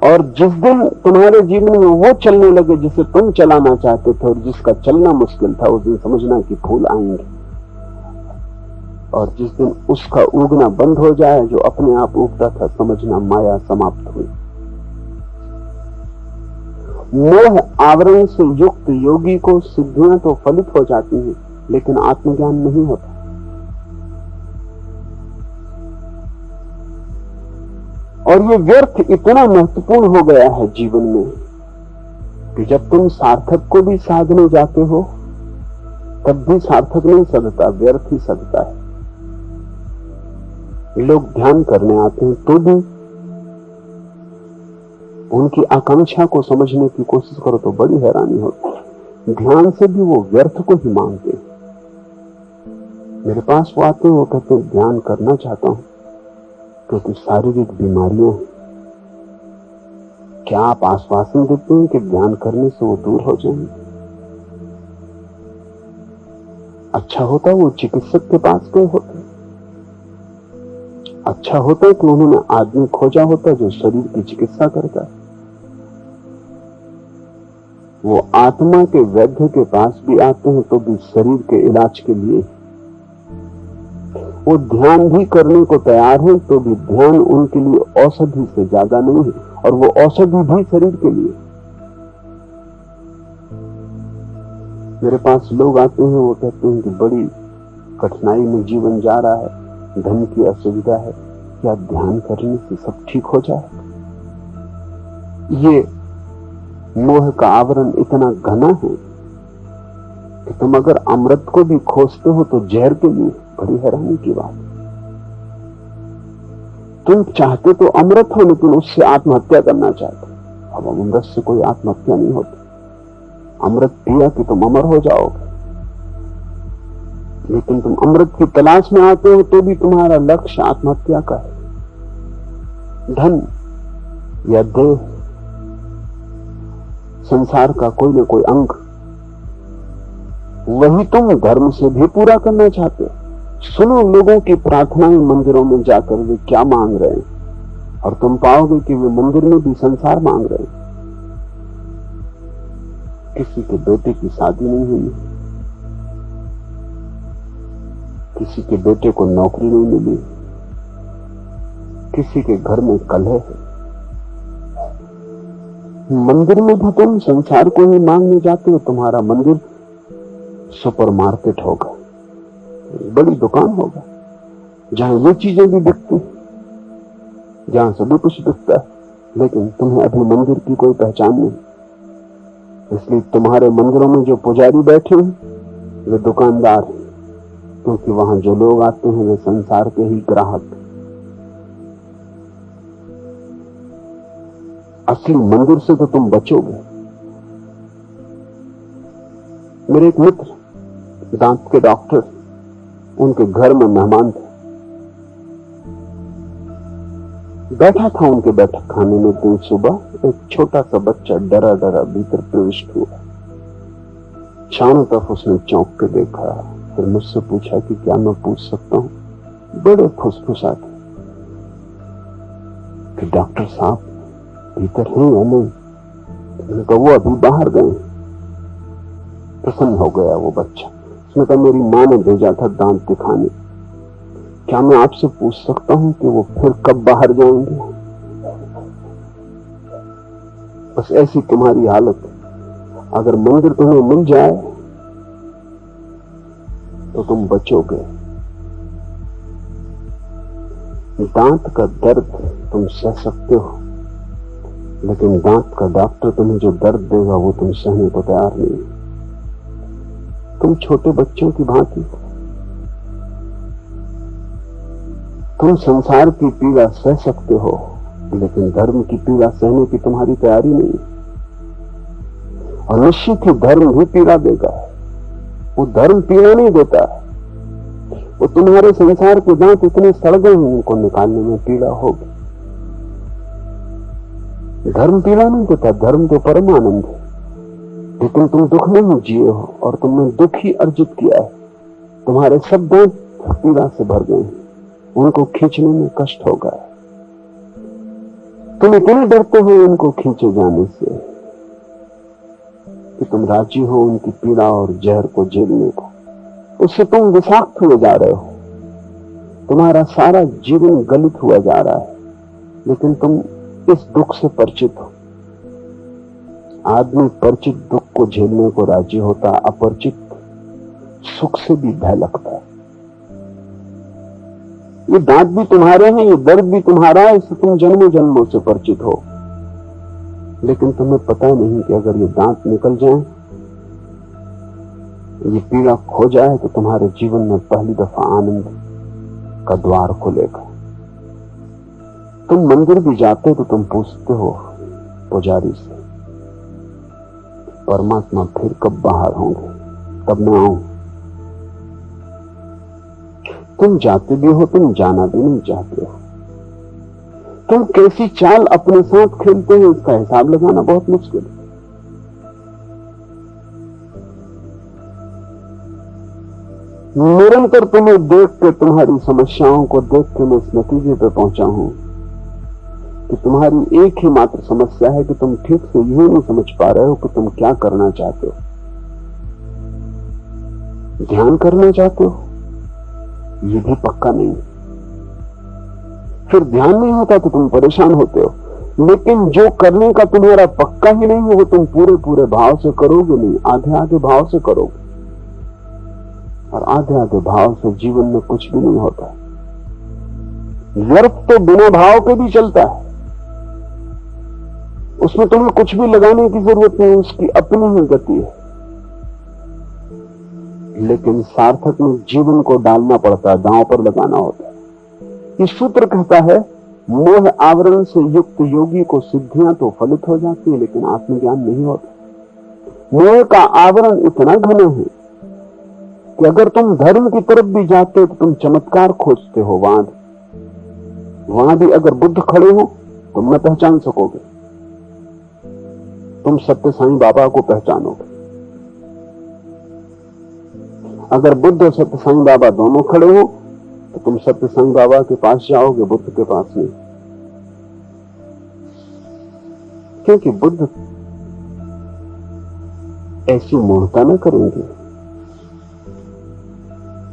और जिस दिन तुम्हारे जीवन में वो चलने लगे जिसे तुम चलाना चाहते थे और जिसका चलना मुश्किल था, उस दिन समझना कि फूल आएंगे। और जिस दिन उसका उगना बंद हो जाए जो अपने आप उगता था, समझना माया समाप्त हुई। मोह आवरण से युक्त योगी को सिद्धियां तो फलित हो जाती हैं, लेकिन आत्मज्ञान नहीं होता। और ये व्यर्थ इतना महत्वपूर्ण हो गया है जीवन में कि जब तुम सार्थक को भी साधने जाते हो तब भी सार्थक नहीं सधता, व्यर्थ ही सधता है। लोग ध्यान करने आते हैं तो भी उनकी आकांक्षा को समझने की कोशिश करो तो बड़ी हैरानी होती है। ध्यान से भी वो व्यर्थ को ही मांगते हैं। मेरे पास वो आते हैं, वो कहते हैं ध्यान करना चाहता हूं क्योंकि शारीरिक बीमारियां हैं। क्या आप आश्वासन देते हैं कि ध्यान करने से वो दूर हो जाएंगे? अच्छा होता वो चिकित्सक के पास गए होते। अच्छा होता कि उन्होंने आदमी खोजा होता जो शरीर की चिकित्सा करता है। वो आत्मा के वैद्य के पास भी आते हैं तो भी शरीर के इलाज के लिए। वो ध्यान भी करने को तैयार है तो भी ध्यान उनके लिए औषधि से ज्यादा नहीं है, और वो औषधि भी शरीर के लिए। मेरे पास लोग आते हैं, वो कहते हैं कि बड़ी कठिनाई में जीवन जा रहा है, धन की असुविधा है, क्या ध्यान करने से सब ठीक हो जाए? ये मोह का आवरण इतना घना है कि तुम अगर अमृत को भी खोजते हो तो जहर के लिए। बड़ी हैरानी की बात। तुम चाहते तो अमृत हो, लेकिन उससे आत्महत्या करना चाहते। अब अमृत से कोई आत्महत्या नहीं होती। अमृत पिया कि तुम अमर हो जाओगे, लेकिन तुम अमृत की तलाश में आते हो तो भी तुम्हारा लक्ष्य आत्महत्या का है। धन या देह, संसार का कोई न कोई अंग, वही तुम धर्म से भी पूरा करना चाहते हो। सुनो लोगों की प्रार्थनाएं मंदिरों में जाकर वे क्या मांग रहे हैं, और तुम पाओगे कि वे मंदिर में भी संसार मांग रहे हैं। किसी के बेटे की शादी नहीं हुई, किसी के बेटे को नौकरी नहीं मिली, किसी के घर में कलह है। मंदिर में भी तुम संसार को ही मांगने जाते हो। तुम्हारा मंदिर सुपरमार्केट होगा, बड़ी दुकान होगा, जहां वो चीजें भी बिकती, जहां सभी कुछ बिकता है, लेकिन तुम्हें अभी मंदिर की कोई पहचान नहीं। इसलिए तुम्हारे मंदिरों में जो पुजारी बैठे हैं वे दुकानदार हैं, क्योंकि वहां जो लोग आते हैं वे संसार के ही ग्राहक। असली मंदिर से तो तुम बचोगे। मेरे एक मित्र दांत के डॉक्टर, उनके घर में मेहमान थे। बैठा था उनके बैठक खाने में, दिन सुबह एक छोटा सा बच्चा डरा डरा भीतर प्रविष्ट हुआ। चारों तरफ उसने चौंक के देखा, फिर मुझसे पूछा कि क्या मैं पूछ सकता हूं। बड़े फुसफुसाते कि डॉक्टर साहब भीतर हैं या नहीं? मैंने कहा वो अभी बाहर गए। प्रसन्न हो गया वो बच्चा। उसने कहा मेरी मां ने भेजा था दांत दिखाने, क्या मैं आपसे पूछ सकता हूं कि वो फिर कब बाहर जाएंगे? बस ऐसी तुम्हारी हालत है। अगर मंदिर तुम्हें मिल जाए तो तुम बचोगे। दांत का दर्द तुम सह सकते हो, लेकिन दांत का डॉक्टर तुम्हें जो दर्द देगा वो तुम सहने को तैयार नहीं। तुम छोटे बच्चों की भांति हो। तुम संसार की पीड़ा सह सकते हो, लेकिन धर्म की पीड़ा सहने की तुम्हारी तैयारी नहीं। और निश्चित ही धर्म भी पीड़ा देगा। वो धर्म पीड़ा नहीं देता। वो तुम्हारे संसार के दांत इतने सड़ गए हैं, उनको निकालने में पीड़ा होगी। धर्म पीड़ा नहीं देता, धर्म तो परम आनंद है। लेकिन तुम दुख में ही जिए हो और तुमने दुख ही अर्जित किया है। तुम्हारे सब दांत पीड़ा से भर गए हैं, उनको खींचने में कष्ट होगा। तुम इतने डरते हो उनको खींचे जाने से कि तुम राजी हो उनकी पीड़ा और जहर को झेलने को। उससे तुम विषाक्त हुए जा रहे हो, तुम्हारा सारा जीवन गलित हुआ जा रहा है, लेकिन तुम इस दुख से परिचित हो। आदमी परिचित दुख को झेलने को राजी होता, अपरिचित सुख से भी भय लगता है। ये दांत भी तुम्हारे हैं, ये दर्द भी तुम्हारा है, इससे तुम जन्मों जन्मों से परिचित हो, लेकिन तुम्हें पता नहीं कि अगर ये दांत निकल जाए, ये पीड़ा खो जाए, तो तुम्हारे जीवन में पहली दफा आनंद का द्वार खुलेगा। तुम मंदिर भी जाते हो तो तुम पूछते हो पुजारी से, परमात्मा फिर कब बाहर होंगे, कब मैं आऊं। तुम जाते भी हो, तुम जाना भी नहीं चाहते हो। तुम कैसी चाल अपने साथ खेलते हो, इसका हिसाब लगाना बहुत मुश्किल है। निरंतर तुम्हें देख के, तुम्हारी समस्याओं को देख के मैं इस नतीजे पर पहुंचा हूं कि तुम्हारी एक ही मात्र समस्या है कि तुम ठीक से यूं नहीं समझ पा रहे हो कि तुम क्या करना चाहते हो। ध्यान करना चाहते हो, ये भी पक्का नहीं। फिर ध्यान नहीं होता तो तुम परेशान होते हो, लेकिन जो करने का तुम्हारा पक्का ही नहीं है वो तुम पूरे पूरे भाव से करोगे नहीं, आधे आधे भाव से करोगे। और आधे आधे भाव से जीवन में कुछ भी नहीं होता। व्यर्थ तो बिना भाव के भी चलता है, उसमें तुम्हें कुछ भी लगाने की जरूरत नहीं, उसकी अपनी ही गति है। लेकिन सार्थक में जीवन को डालना पड़ता है, दांव पर लगाना होता है। ये सूत्र कहता है, मोह आवरण से युक्त योगी को सिद्धियां तो फलित हो जाती है, लेकिन आत्मज्ञान नहीं होता। मोह का आवरण इतना घना है कि अगर तुम धर्म की तरफ भी जाते हो तो तुम चमत्कार खोजते हो। वहां भी अगर बुद्ध खड़े हो तुम न पहचान सकोगे, तुम सत्य साईं बाबा को पहचानोगे। अगर बुद्ध और सत्य साईं बाबा दोनों खड़े हो तो तुम सत्य साईं बाबा के पास जाओगे, बुद्ध के पास नहीं। क्योंकि बुद्ध ऐसी मूर्खता न करेंगे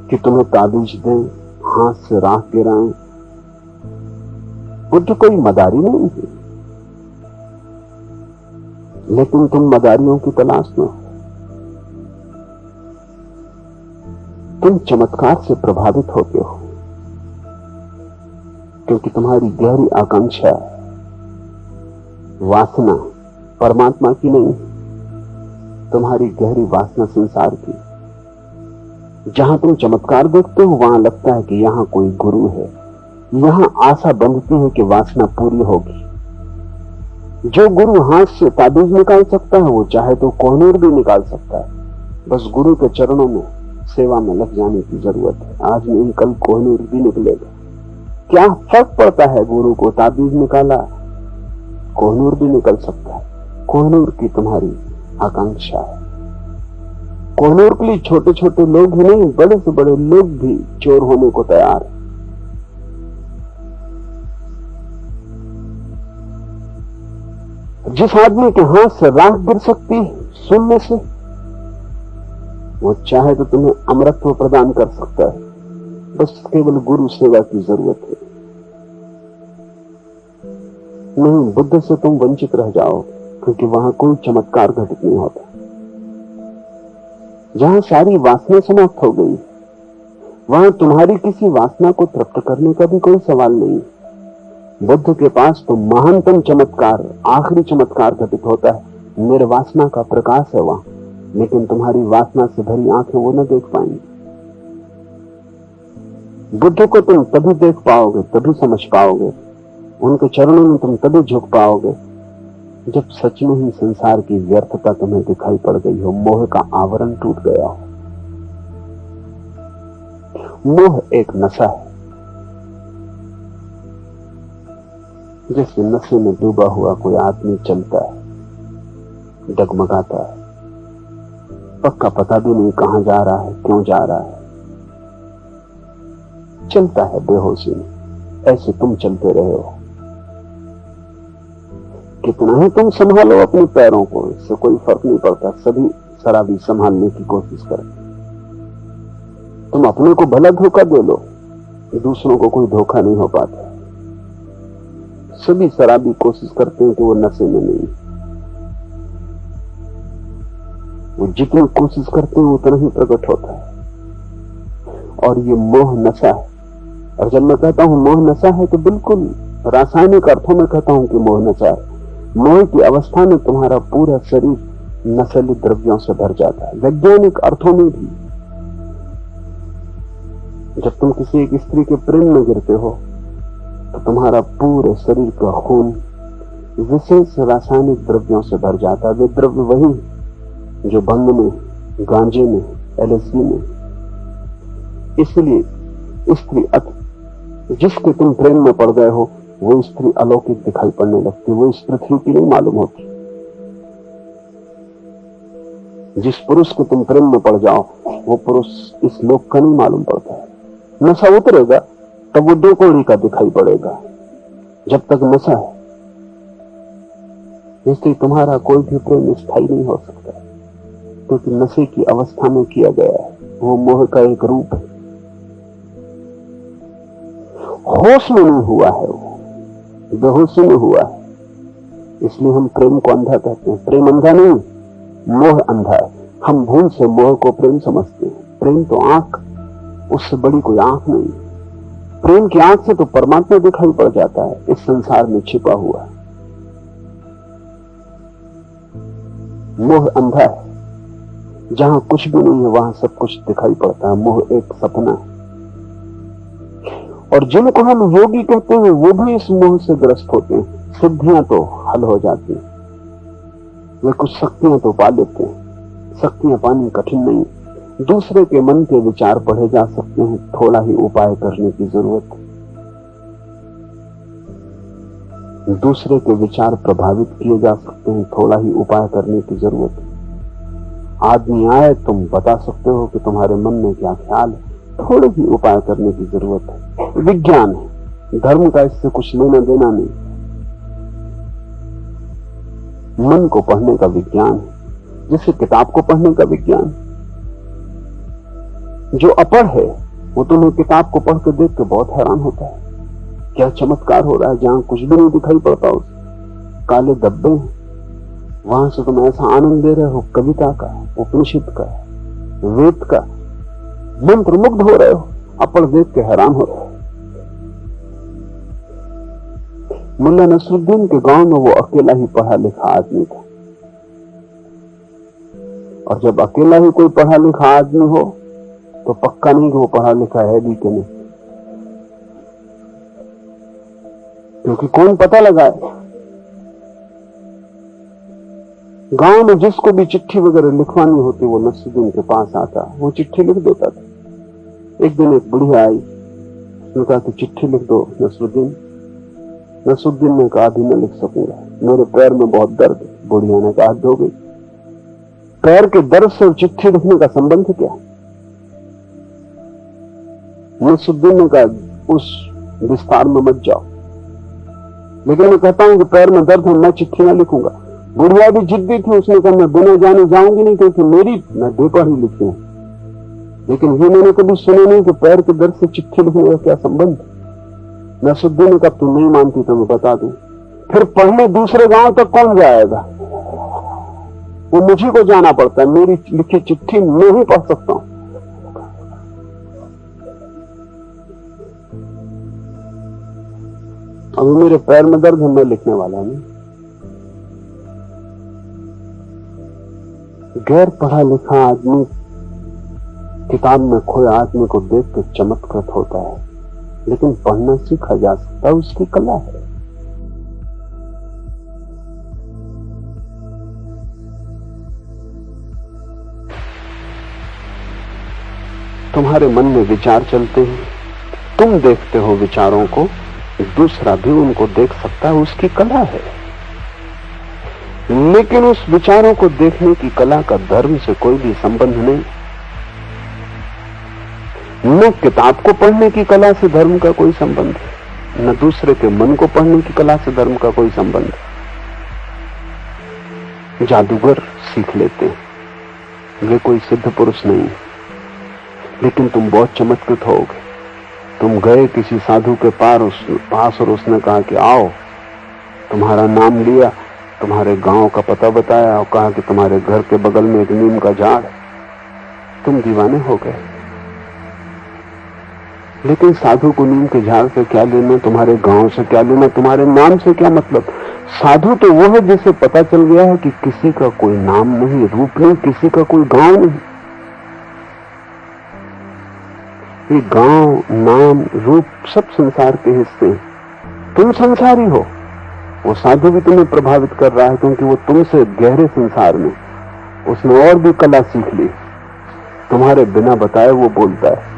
कि तुम्हें ताबीज दें, हाथ से राख गिराएं। बुद्ध कोई मदारी नहीं है, लेकिन तुम मदारियों की तलाश में हो। तुम चमत्कार से प्रभावित होते हो क्योंकि तुम्हारी गहरी आकांक्षा, वासना परमात्मा की नहीं, तुम्हारी गहरी वासना संसार की। जहां तुम चमत्कार देखते हो वहां लगता है कि यहां कोई गुरु है, यहां आशा बंधती है कि वासना पूरी होगी। जो गुरु हाथ से ताबीज निकाल सकता है वो चाहे तो कोहनूर भी निकाल सकता है। बस गुरु के चरणों में सेवा में लग जाने की जरूरत है। आज नहीं कल कोहनूर भी निकलेगा। क्या फर्क पड़ता है, गुरु को ताबीज निकाला, कोहनूर भी निकल सकता है। कोहनूर की तुम्हारी आकांक्षा है। कोहनूर के लिए छोटे छोटे लोग ही नहीं, बड़े से बड़े लोग भी चोर होने को तैयार है। जिस आदमी के हाथ से राख गिर सकती है शून्य से, वो चाहे तो तुम्हें अमरत्व प्रदान कर सकता है। बस केवल गुरु सेवा की जरूरत है। नहीं, बुद्ध से तुम वंचित रह जाओ, क्योंकि वहां कोई चमत्कार घटित नहीं होता। जहां सारी वासना समाप्त हो गई, वहां तुम्हारी किसी वासना को तृप्त करने का भी कोई सवाल नहीं। बुद्ध के पास तो महानतम चमत्कार, आखिरी चमत्कार घटित होता है। निर्वासना का प्रकाश है वहां, लेकिन तुम्हारी वासना से भरी आंखें वो न देख पाएंगी। बुद्ध को तुम तभी देख पाओगे, तभी समझ पाओगे, उनके चरणों में तुम तभी झुक पाओगे जब सच में ही संसार की व्यर्थता तुम्हें दिखाई पड़ गई हो, मोह का आवरण टूट गया हो। मोह एक नशा है। जैसे नशे में डूबा हुआ कोई आदमी चलता है, डगमगाता है, पक्का पता भी नहीं कहां जा रहा है, क्यों जा रहा है, चलता है बेहोशी में। ऐसे तुम चलते रहे हो। कितना ही तुम संभालो अपने पैरों को, इससे कोई फर्क नहीं पड़ता। सभी शराबी संभालने की कोशिश करें। तुम अपने को भला धोखा दे लो, दूसरों को कोई धोखा नहीं हो पाता। सभी शराबी कोशिश करते हैं कि वो नशे में नहीं। वो जितनी कोशिश करते हैं उतना ही प्रकट होता है। और ये मोह नशा है। और जब मैं कहता हूं मोह नशा है तो बिल्कुल रासायनिक अर्थों में कहता हूं कि मोह नशा है। मोह की अवस्था में तुम्हारा पूरा शरीर नशीले द्रव्यों से भर जाता है। वैज्ञानिक अर्थों में भी जब तुम किसी एक स्त्री के प्रेम में गिरते हो तो तुम्हारा पूरे शरीर का खून विशेष रासायनिक द्रव्यों से भर जाता है। वे द्रव्य वही जो भंग में, गांजे में, एलएसडी में। इसलिए स्त्री जिसके तुम प्रेम में पड़ गए हो वो स्त्री अलौकिक दिखाई पड़ने लगती, वो इस पृथ्वी की नहीं मालूम होती। जिस पुरुष के तुम प्रेम में पड़ जाओ वो पुरुष इस लोक का नहीं मालूम पड़ता है। नशा उतरेगा तब वो दो कौड़ी का दिखाई पड़ेगा। जब तक नशा है इसलिए तुम्हारा कोई भी प्रेम स्थायी नहीं हो सकता, क्योंकि नशे की अवस्था में किया गया है। वो मोह का एक रूप है। होश में नहीं हुआ है, वो बेहोशी में हुआ है। इसलिए हम प्रेम को अंधा कहते हैं। प्रेम अंधा नहीं, मोह अंधा है। हम भूल से मोह को प्रेम समझते हैं। प्रेम तो आंख, उससे बड़ी कोई आंख नहीं। प्रेम की आंख से तो परमात्मा दिखाई पड़ जाता है इस संसार में छिपा हुआ। मोह अंधा है। जहां कुछ भी नहीं है वहां सब कुछ दिखाई पड़ता है। मोह एक सपना है। और जिनको हम योगी कहते हैं वो भी इस मोह से ग्रस्त होते हैं। सिद्धियां तो हल हो जाती हैं, वे कुछ शक्तियां तो पा लेते हैं। शक्तियां पानी कठिन नहीं। दूसरे के मन के विचार पढ़े जा सकते हैं, थोड़ा ही उपाय करने की जरूरत है। दूसरे के विचार प्रभावित किए जा सकते हैं, थोड़ा ही उपाय करने की जरूरत है। आदमी आए, तुम बता सकते हो कि तुम्हारे मन में क्या ख्याल है, थोड़े ही उपाय करने की जरूरत है। विज्ञान है, धर्म का इससे कुछ लेना देना नहीं। मन को पढ़ने का विज्ञान है, जैसे किताब को पढ़ने का विज्ञान। जो अपढ़ है वो तुम्हें किताब को पढ़ के देख के बहुत हैरान होता है, क्या चमत्कार हो रहा है। जहां कुछ भी नहीं दिखाई पड़ता, उस काले धब्बे हैं, वहां से तुम ऐसा आनंद ले रहे हो कविता का, उपनिषद का, वेद का, मंत्र मुग्ध हो रहे हो। अपढ़ देख के हैरान हो रहे हो। मुल्ला नसरुद्दीन के गांव में वो अकेला ही पढ़ा लिखा आदमी था। और जब अकेला ही कोई पढ़ा लिखा आदमी हो तो पक्का नहीं कि वो पढ़ा लिखा है भी कि नहीं, क्योंकि कौन पता लगाए। गांव में जिसको भी चिट्ठी वगैरह लिखवानी होती वो नसरुद्दीन के पास आता, वो चिट्ठी लिख देता था। एक दिन एक बुढ़िया आई, उसने कहा कि चिट्ठी लिख दो नसरुद्दीन। नसरुद्दीन ने कहा अभी मैं लिख सकूंगा, मेरे पैर में बहुत दर्द है। बुढ़िया ने कहा हद हो गई, पैर के दर्द से चिट्ठी लिखने का संबंध क्या। नसरुद्दीन ने कहा उस विस्तार में मत जाओ, लेकिन मैं कहता हूं कि पैर में दर्द है, मैं चिट्ठी ना लिखूंगा। बुढ़िया भी जिद्दी थी, उसने कहा मैं बिना जाने जाऊंगी नहीं, क्योंकि मैं बेपढ़ ही लिखी हूं। लेकिन ये मैंने कभी सुना नहीं कि पैर के दर्द से चिट्ठी लिखने का क्या संबंध। नसरुद्दीन ने कहा तू नहीं मानती तो मैं बता दूं। फिर पढ़ने दूसरे गांव तक कौन जाएगा, वो मुझे को जाना पड़ता है। मेरी लिखी चिट्ठी मैं ही पढ़ सकता हूं। अभी मेरे पैर में दर्द है, मैं लिखने वाला नहीं। गैर पढ़ा लिखा आदमी किताब में खोए आदमी को देख के चमत्कृत होता है, लेकिन पढ़ना सीखा जा सकता है, उसकी कला है। तुम्हारे मन में विचार चलते हैं, तुम देखते हो विचारों को, दूसरा भी उनको देख सकता है, उसकी कला है। लेकिन उस विचारों को देखने की कला का धर्म से कोई भी संबंध नहीं। न किताब को पढ़ने की कला से धर्म का कोई संबंध है, न दूसरे के मन को पढ़ने की कला से धर्म का कोई संबंध है। जादूगर सीख लेते हैं, वे कोई सिद्ध पुरुष नहीं, लेकिन तुम बहुत चमत्कृत होगे। तुम गए किसी साधु के पास और उसने कहा कि आओ, तुम्हारा नाम लिया, तुम्हारे गांव का पता बताया और कहा कि तुम्हारे घर के बगल में एक नीम का झाड़, तुम दीवाने हो गए। लेकिन साधु को नीम के झाड़ से क्या लेना, तुम्हारे गांव से क्या लेना, तुम्हारे नाम से क्या मतलब? साधु तो वो है जिसे पता चल गया है कि किसी का कोई नाम नहीं, रूप नहीं, किसी का कोई गांव नहीं। ये गांव, नाम, रूप सब संसार के हिस्से हैं। तुम संसारी हो। वो साधु भी तुम्हें प्रभावित कर रहा है क्योंकि वो तुमसे गहरे संसार में, उसने और भी कला सीख ली, तुम्हारे बिना बताए वो बोलता है।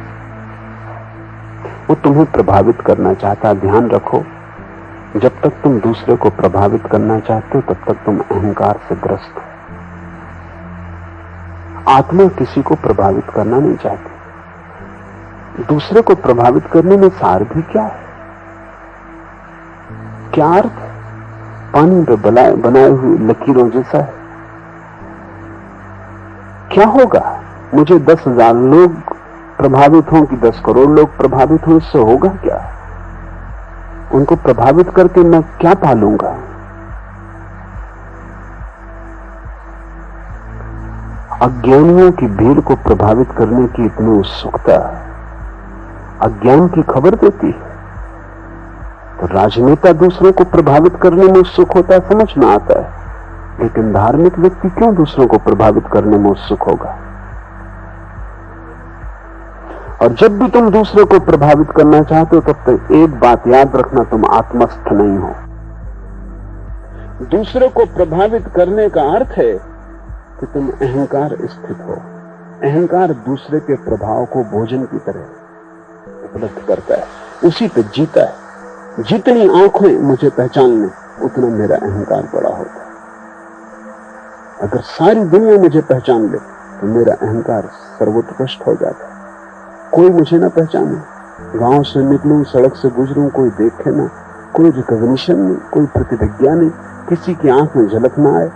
वो तुम्हें प्रभावित करना चाहता है। ध्यान रखो, जब तक तुम दूसरे को प्रभावित करना चाहते हो तब तक तुम अहंकार से ग्रस्त हो। आत्मा किसी को प्रभावित करना नहीं चाहती। दूसरे को प्रभावित करने में सार भी क्या है? क्या अर्थ? पानी पे बनाए हुए लकीरों जैसा है। क्या होगा? मुझे 10,000 लोग प्रभावित हों कि 10 करोड़ लोग प्रभावित हों, इससे होगा क्या? उनको प्रभावित करके मैं क्या पालूंगा? अज्ञानियों की भीड़ को प्रभावित करने की इतनी उत्सुकता अज्ञान की खबर देती है। तो राजनेता दूसरों को प्रभावित करने में उत्सुक होता है, समझ में आता है, लेकिन धार्मिक व्यक्ति क्यों दूसरों को प्रभावित करने में उत्सुक होगा? और जब भी तुम दूसरे को प्रभावित करना चाहते हो तब तक एक बात याद रखना, तुम आत्मस्थ नहीं हो। दूसरे को प्रभावित करने का अर्थ है कि तुम अहंकार स्थित हो। अहंकार दूसरे के प्रभाव को भोजन की तरह उपलब्ध करता है, उसी पे जीता है। जितनी आंखें मुझे पहचान लें उतना मेरा अहंकार बड़ा होता है। अगर सारी दुनिया मुझे पहचान ले तो मेरा अहंकार सर्वोत्कृष्ट हो जाता है। कोई मुझे ना पहचाने, गांव से निकलूं, सड़क से गुजरूं, कोई देखे ना, कोई रिकॉग्निशन नहीं, कोई प्रतिज्ञा नहीं, किसी की आंख में झलक ना आए,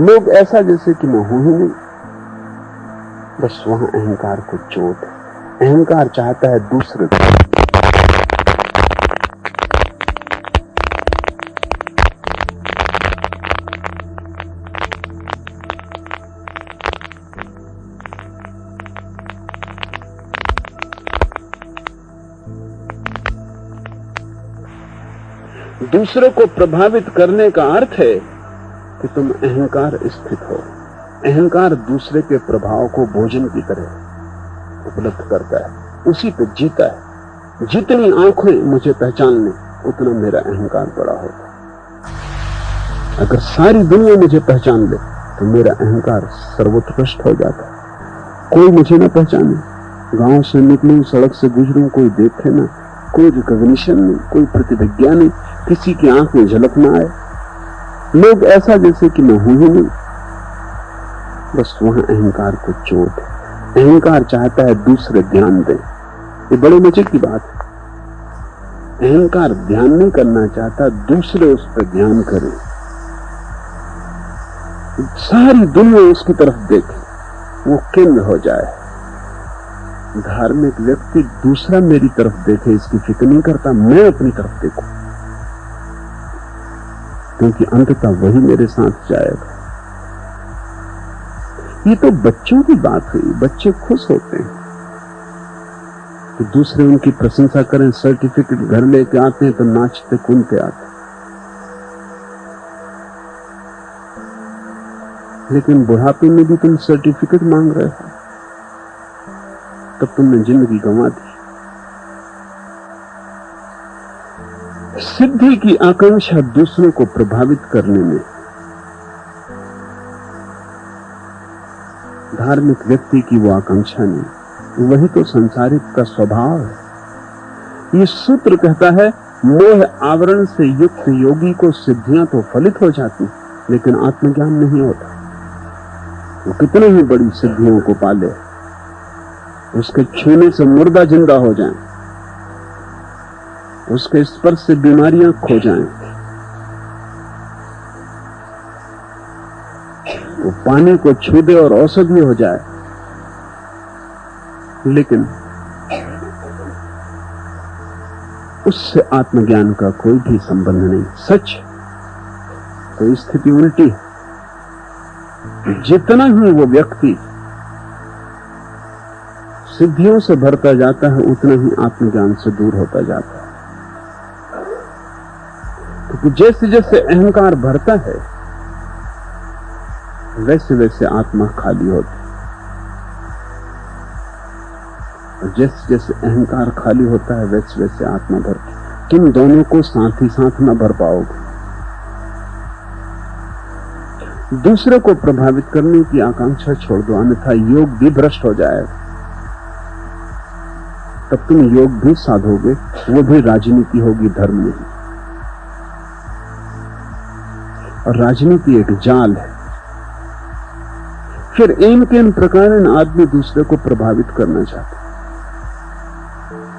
लोग ऐसा जैसे कि मैं हूं ही नहीं, बस वहां अहंकार को चोट है। अहंकार चाहता है दूसरे को। दूसरे को प्रभावित करने का अर्थ है कि तुम अहंकार स्थित हो। अहंकार दूसरे के प्रभाव को भोजन की तरह उपलब्ध करता है, उसी पे जीता है। जितनी आंखें मुझे पहचान लें उतना मेरा अहंकार बड़ा होता है। अगर सारी दुनिया मुझे पहचान ले तो मेरा अहंकार सर्वोत्कृष्ट हो जाता है। कोई मुझे ना पहचाने, गांव से निकलूं, सड़क से गुजरूं, कोई देखे ना, कोई रिकॉग्निशन नहीं, कोई प्रतिज्ञा नहीं, किसी की आंख में झलक ना आए, लोग ऐसा जैसे कि मैं हूं ही नहीं, बस वहां अहंकार को चोट है। अहंकार चाहता है दूसरे ध्यान दें। ये बड़े मजे की बात है। अहंकार ध्यान नहीं करना चाहता, दूसरे उस पर ध्यान करें, सारी दुनिया उसकी तरफ देखे, वो केंद्र हो जाए। धार्मिक व्यक्ति दूसरा मेरी तरफ देखे इसकी फिक्र नहीं करता, मैं अपनी तरफ देखूं, क्योंकि अंततः वही मेरे साथ जाएगा। ये तो बच्चों की बात हुई, बच्चे खुश होते हैं कि दूसरे उनकी प्रशंसा करें, सर्टिफिकेट घर लेके आते हैं तो नाचते कूदते आते। लेकिन बुढ़ापे में भी तुम सर्टिफिकेट मांग रहे हो, तब तुमने जिंदगी गंवा दी। सिद्धि की आकांक्षा दूसरों को प्रभावित करने में धार्मिक व्यक्ति की वो आकांक्षा नहीं, वही तो संसारिक का स्वभाव है। ये सूत्र कहता है, मोह आवरण से युक्त योगी को सिद्धियां तो फलित हो जाती लेकिन आत्मज्ञान नहीं होता। वो कितने ही बड़ी सिद्धियों को पाले, उसके छूने से मुर्दा जिंदा हो जाए, उसके स्पर्श से बीमारियां खो जाएं, वो पानी को छू दे और औषधि हो जाए, लेकिन उससे आत्मज्ञान का कोई भी संबंध नहीं। सच तो स्थिति उल्टी है। जितना ही वो व्यक्ति सिद्धियों से भरता जाता है, उतना ही आत्मज्ञान से दूर होता जाता है। क्योंकि जैसे जैसे अहंकार भरता है, वैसे वैसे आत्मा खाली होती है, और जैसे जैसे अहंकार खाली होता है, वैसे वैसे आत्मा भरती है। तुम दोनों को साथ ही साथ न भर पाओगे। दूसरे को प्रभावित करने की आकांक्षा छोड़ दो, अन्यथा योग भी भ्रष्ट हो जाएगा। तब तुम योग भी साधोगे, वो भी राजनीति होगी, धर्म नहीं। और राजनीति एक जाल है। फिर इन के इन प्रकार आदमी दूसरे को प्रभावित करना चाहता है,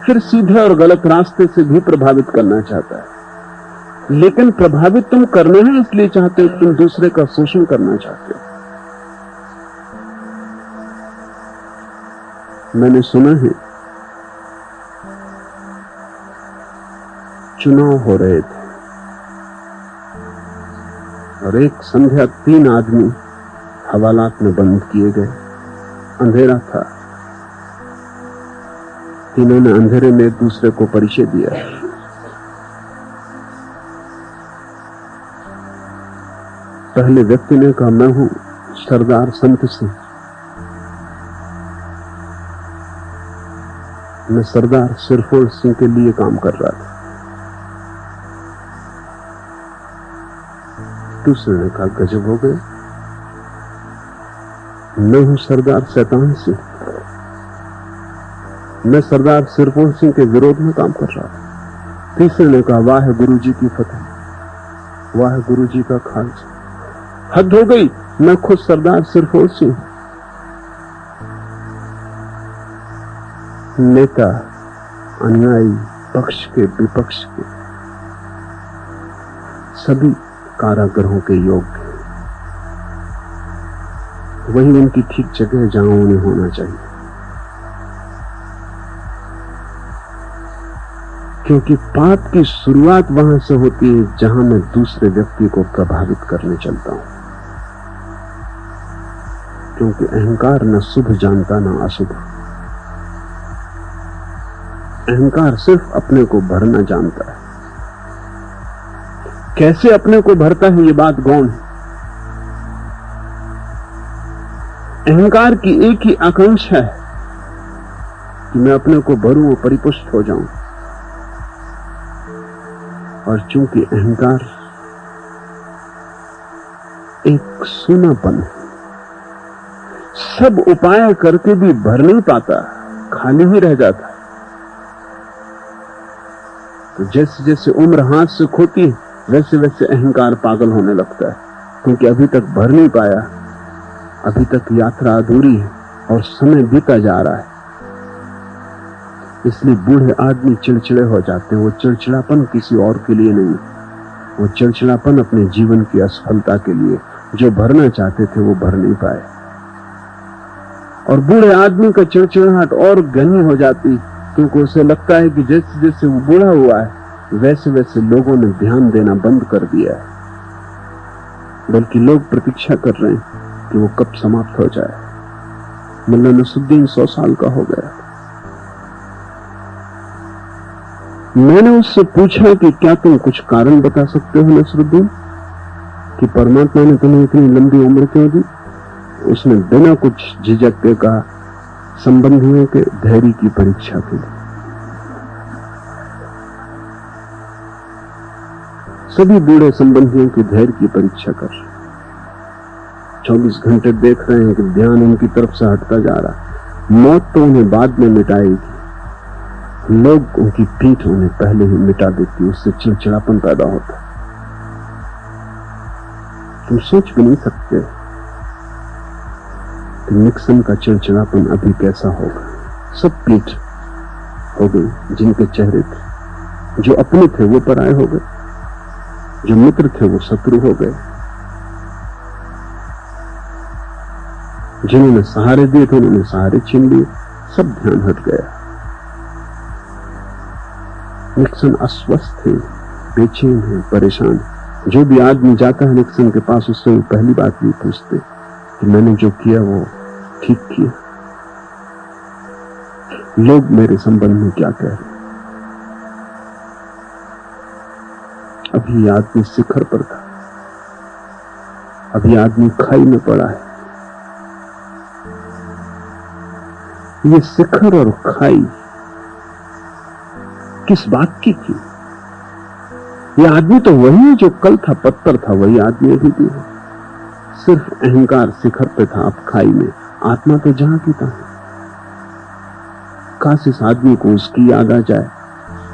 फिर सीधे और गलत रास्ते से भी प्रभावित करना चाहता है। लेकिन प्रभावित तुम करना है इसलिए चाहते हो, तुम दूसरे का शोषण करना चाहते हो। मैंने सुना है, चुनाव हो रहे थे और एक संध्या 3 आदमी हवालात में बंद किए गए। अंधेरा था, तीनों ने अंधेरे में एक दूसरे को परिचय दिया। पहले व्यक्ति ने कहा, मैं हूं सरदार संत सिंह, मैं सरदार सिरफोड़ सिंह के लिए काम कर रहा था। दूसरे ने कहा, गजब हो गए, मैं हूं सरदार शैतान सिंह, मैं सरदार सिरफोड़ सिंह के विरोध में काम कर रहा था। तीसरे ने कहा, वाह गुरु जी की फतेह, वाह गुरु जी का खालसा, हद हो गई, मैं खुद सरदार सिरफोड़ सिंह। नेता, अनुयायी, पक्ष के विपक्ष के सभी कारागृहों के योग्य, वही उनकी ठीक जगह जहां उन्हें होना चाहिए। क्योंकि पाप की शुरुआत वहां से होती है जहां मैं दूसरे व्यक्ति को प्रभावित करने चलता हूं। क्योंकि अहंकार न शुभ जानता न अशुभ। अहंकार सिर्फ अपने को भरना जानता है। कैसे अपने को भरता है, ये बात गौण है। अहंकार की एक ही आकांक्षा है कि मैं अपने को भरूं और परिपुष्ट हो जाऊं। और चूंकि अहंकार एक सूनापन है, सब उपाय करके भी भर नहीं पाता, खाली ही रह जाता। तो जैसे जैसे उम्र हाथ से खोती है, वैसे वैसे अहंकार पागल होने लगता है। क्योंकि अभी तक भर नहीं पाया, अभी तक यात्रा अधूरी है और समय बीता जा रहा है। इसलिए बूढ़े आदमी चिड़चिड़े हो जाते हैं। वो चिड़चिड़ापन किसी और के लिए नहीं, वो चिड़चिड़ापन अपने जीवन की असफलता के लिए। जो भरना चाहते थे वो भर नहीं पाए। और बूढ़े आदमी का चिड़चिड़ाहट और घनी हो जाती, क्योंकि उसे लगता है कि जैसे जैसे वो बूढ़ा हुआ है, वैसे वैसे लोगों ने ध्यान देना बंद कर दिया है। बल्कि लोग प्रतीक्षा कर रहे हैं कि वो कब समाप्त हो जाए। मुल्ला नसरुद्दीन 100 साल का हो गया। मैंने उससे पूछा कि क्या तुम कुछ कारण बता सकते हो नसरुद्दीन, कि परमात्मा ने तुम्हें इतनी लंबी उम्र क्यों दी? उसने बिना कुछ झिझक के कहा, संबंधियों के धैर्य की परीक्षा के लिए। सभी बूढ़े संबंधियों की धैर्य की परीक्षा कर रहे, 24 घंटे देख रहे हैं कि ध्यान उनकी तरफ से हटता जा रहा। मौत तो उन्हें बाद में मिटाएगी, लोग उनकी पीठ उन्हें पहले ही मिटा देती। उससे चिड़चिड़ापन पैदा होता। तुम सोच भी नहीं सकते कि निक्सन का चिड़चिड़ापन अभी कैसा होगा। सब पीठ हो गई जिनके चेहरे थे। जो अपने थे वो पराये हो गए, जो मित्र थे वो शत्रु हो गए। जिन्होंने सहारे दिए थे उन्होंने सहारे छीन लिए, सब ध्यान हट गया। निक्सन अस्वस्थ है, बेचैन है, परेशान है। जो भी आदमी जाता है निक्सन के पास, उससे वो पहली बात ये पूछते कि मैंने जो किया वो ठीक किया, लोग मेरे संबंध में क्या कह रहे। अभी आदमी शिखर पर था, अभी आदमी खाई में पड़ा है। ये शिखर और खाई किस बात की थी? ये आदमी तो वही जो कल था, पत्थर था, वही आदमी अभी भी है। सिर्फ अहंकार शिखर पे था, अब खाई में। आत्मा तो जहां की था। काश इस आदमी को उसकी याद आ जाए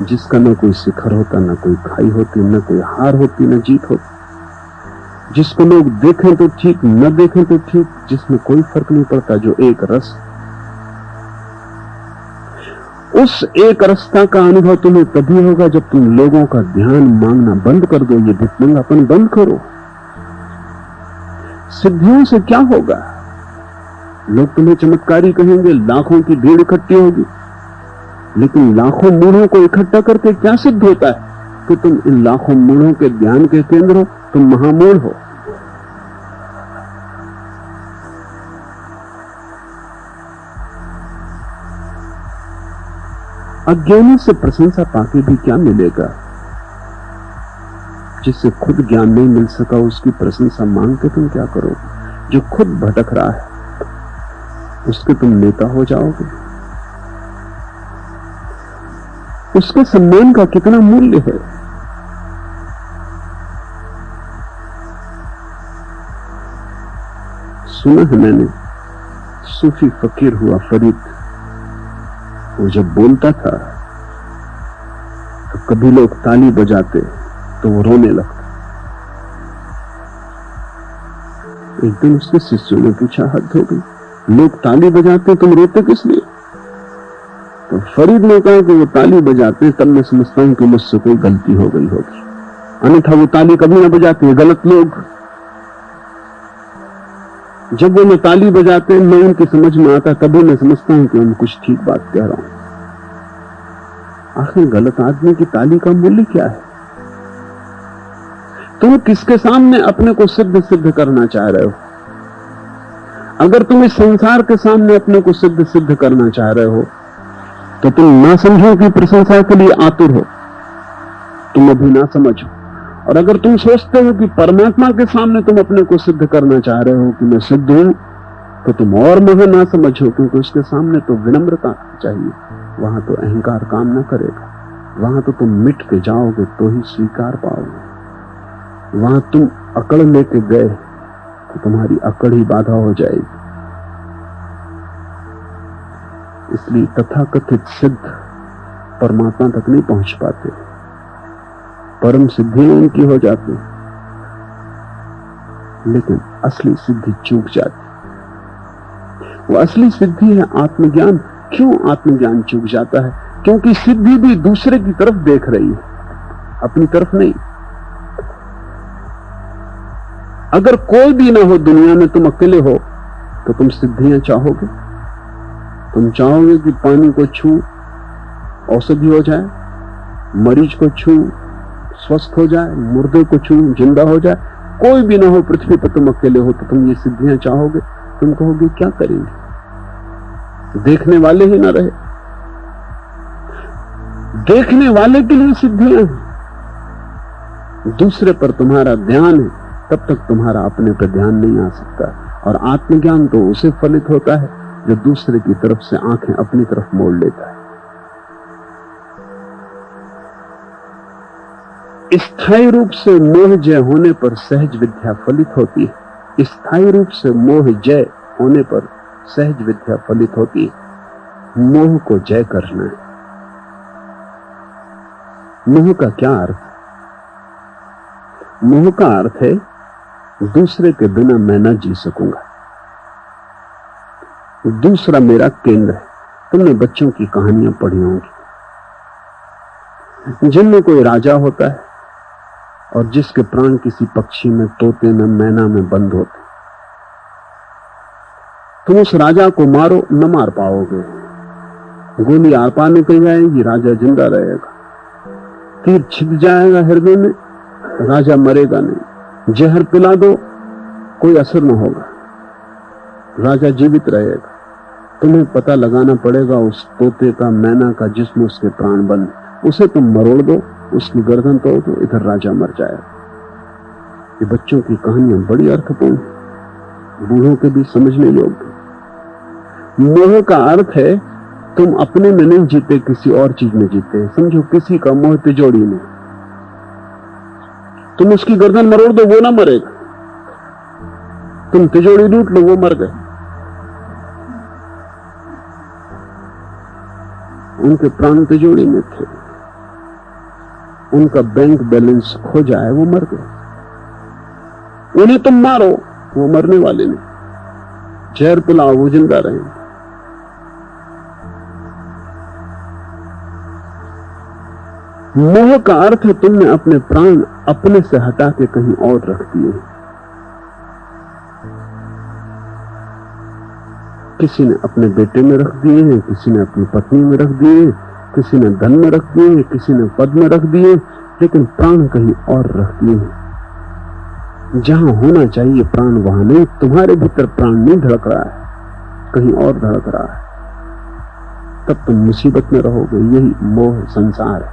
जिसका न कोई शिखर होता, न कोई खाई होती, न कोई हार होती, न जीत होती। जिसको लोग देखें तो ठीक, न देखें तो ठीक, जिसमें कोई फर्क नहीं पड़ता, जो एक रस। उस एक रस्ता का अनुभव तुम्हें तभी होगा जब तुम लोगों का ध्यान मांगना बंद कर दो। ये भिखमंगापन बंद करो। सिद्धियों से क्या होगा? लोग तुम्हें चमत्कारी कहेंगे, लाखों की भीड़ इकट्ठी होगी, लेकिन लाखों मूढ़ों को इकट्ठा करके क्या सिद्ध होता है कि तुम इन लाखों मूढ़ों के ध्यान के केंद्र हो? तुम महामूढ़ हो। अज्ञानी से प्रशंसा पाके भी क्या मिलेगा? जिससे खुद ज्ञान नहीं मिल सका उसकी प्रशंसा मांग के तुम क्या करोगे? जो खुद भटक रहा है उसके तुम नेता हो जाओगे? उसके सम्मान का कितना मूल्य है? सुना है मैंने, सूफी फकीर हुआ फरीद, वो जब बोलता था तो कभी लोग ताली बजाते तो वो रोने लगता। एक दिन उसके शिष्यों ने पूछा, हद हो गई, लोग ताली बजाते तुम रोते किस लिए? तो फरीद ने कहा कि वो ताली बजाते तब मैं समझता हूं कि मुझसे कोई गलती हो गई होगी, अन्यथा वो ताली कभी ना बजाते, गलत लोग। जब वो मैं ताली बजाते मैं उनकी समझ में आता, तभी मैं समझता हूं कि मैं कुछ ठीक बात कह रहा हूं। आखिर गलत आदमी की ताली का मूल्य क्या है? तुम किसके सामने अपने को सिद्ध करना चाह रहे हो? अगर तुम इस संसार के सामने अपने को सिद्ध करना चाह रहे हो तो तुम ना समझो कि प्रशंसा के लिए आतुर हो, तुम अभी ना समझो। और अगर तुम सोचते हो कि परमात्मा के सामने तुम अपने को सिद्ध करना चाह रहे हो कि मैं सिद्ध हूं, तो तुम और महा ना समझो, क्योंकि उसके सामने तो विनम्रता चाहिए, वहां तो अहंकार काम ना करेगा। वहां तो तुम मिट के जाओगे तो ही स्वीकार पाओगे। वहां तुम अकड़ लेके गए तो तुम्हारी अकड़ ही बाधा हो जाएगी। इसलिए तथाकथित सिद्ध परमात्मा तक नहीं पहुंच पाते, परम सिद्धि उनकी हो जाती, लेकिन असली सिद्धि चूक जाती। वो असली सिद्धि है आत्मज्ञान। क्यों आत्मज्ञान चूक जाता है? क्योंकि सिद्धि भी दूसरे की तरफ देख रही है, अपनी तरफ नहीं। अगर कोई भी ना हो दुनिया में, तुम अकेले हो, तो तुम सिद्धियां चाहोगे? तुम चाहोगे कि पानी को छू औषधि हो जाए, मरीज को छू स्वस्थ हो जाए, मुर्दे को छू जिंदा हो जाए? कोई भी ना हो पृथ्वी पर, तुम अकेले हो, तो तुम ये सिद्धियां चाहोगे? तुम कहोगे क्या करेंगे? देखने वाले ही ना रहे। देखने वाले के लिए सिद्धियां हैं। दूसरे पर तुम्हारा ध्यान है, तब तक तुम्हारा अपने पर ध्यान नहीं आ सकता। और आत्मज्ञान तो उसे फलित होता है जो दूसरे की तरफ से आंखें अपनी तरफ मोड़ लेता है। स्थायी रूप से मोह जय होने पर सहज विद्या फलित होती है। स्थायी रूप से मोह जय होने पर सहज विद्या फलित होती है। मोह को जय करना है। मोह का क्या अर्थ? मोह का अर्थ है दूसरे के बिना मैं न जी सकूंगा, दूसरा मेरा केंद्र है। तुमने बच्चों की कहानियां पढ़ी होंगी जिनमें कोई राजा होता है और जिसके प्राण किसी पक्षी में, तोते में, मैना में बंद होते। तुम उस राजा को मारो, न मार पाओगे। गोली आर पार निकल जाएगी, राजा जिंदा रहेगा। तीर छिद जाएगा हृदय में, राजा मरेगा नहीं। जहर पिला दो, कोई असर न होगा, राजा जीवित रहेगा। तुम्हें पता लगाना पड़ेगा उस तोते का, मैना का, जिसमें उसके प्राण बंद। उसे तुम मरोड़ दो, उसकी गर्दन तोड़ दो, इधर राजा मर जाएगा। ये बच्चों की कहानियां बड़ी अर्थपूर्ण, बूढ़ों के भी समझने योग्य। मोह का अर्थ है तुम अपने में नहीं जीते, किसी और चीज में जीते। समझो किसी का मोह तिजोरी में, तुम उसकी गर्दन मरोड़ दो, वो ना मरेगा। तुम तिजोरी लूट लो, वो मर गए। उनके प्राण तिजोरी में थे, उनका बैंक बैलेंस खो जाए, वो मर गए। उन्हें तुम मारो, वो मरने वाले नहीं। जहर पिलाओ, वो जिंदा रहेंगे। मोह का अर्थ है तुमने अपने प्राण अपने से हटा के कहीं और रख दिए। किसी ने अपने बेटे में रख दिए हैं, किसी ने अपनी पत्नी में रख दिए, किसी ने धन में रख दिए, किसी ने पद में रख दिए, लेकिन प्राण कहीं और रख दिए हैं। जहां होना चाहिए प्राण वहां नहीं। तुम्हारे भीतर प्राण नहीं धड़क रहा है, कहीं और धड़क रहा है। तब तुम मुसीबत में रहोगे। यही मोह संसार है,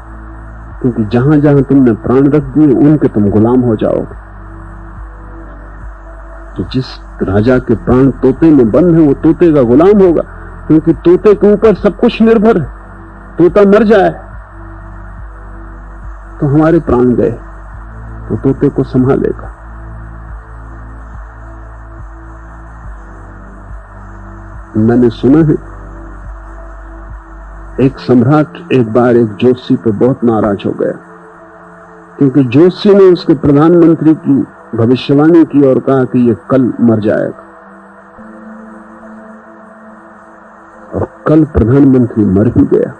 क्योंकि जहां जहां तुमने प्राण रख दिए उनके तुम गुलाम हो जाओगे। तो जिस राजा के प्राण तोते में बंद है, वो तोते का गुलाम होगा, क्योंकि तोते के ऊपर सब कुछ निर्भर है। तोता मर जाए तो हमारे प्राण गए, तो तोते को संभालेगा। मैंने सुना है एक सम्राट एक बार एक ज्योतिषी पर बहुत नाराज हो गया, क्योंकि ज्योतिषी ने उसके प्रधानमंत्री की भविष्यवाणी की और कहा कि ये कल मर जाएगा। और कल प्रधानमंत्री मर भी गया।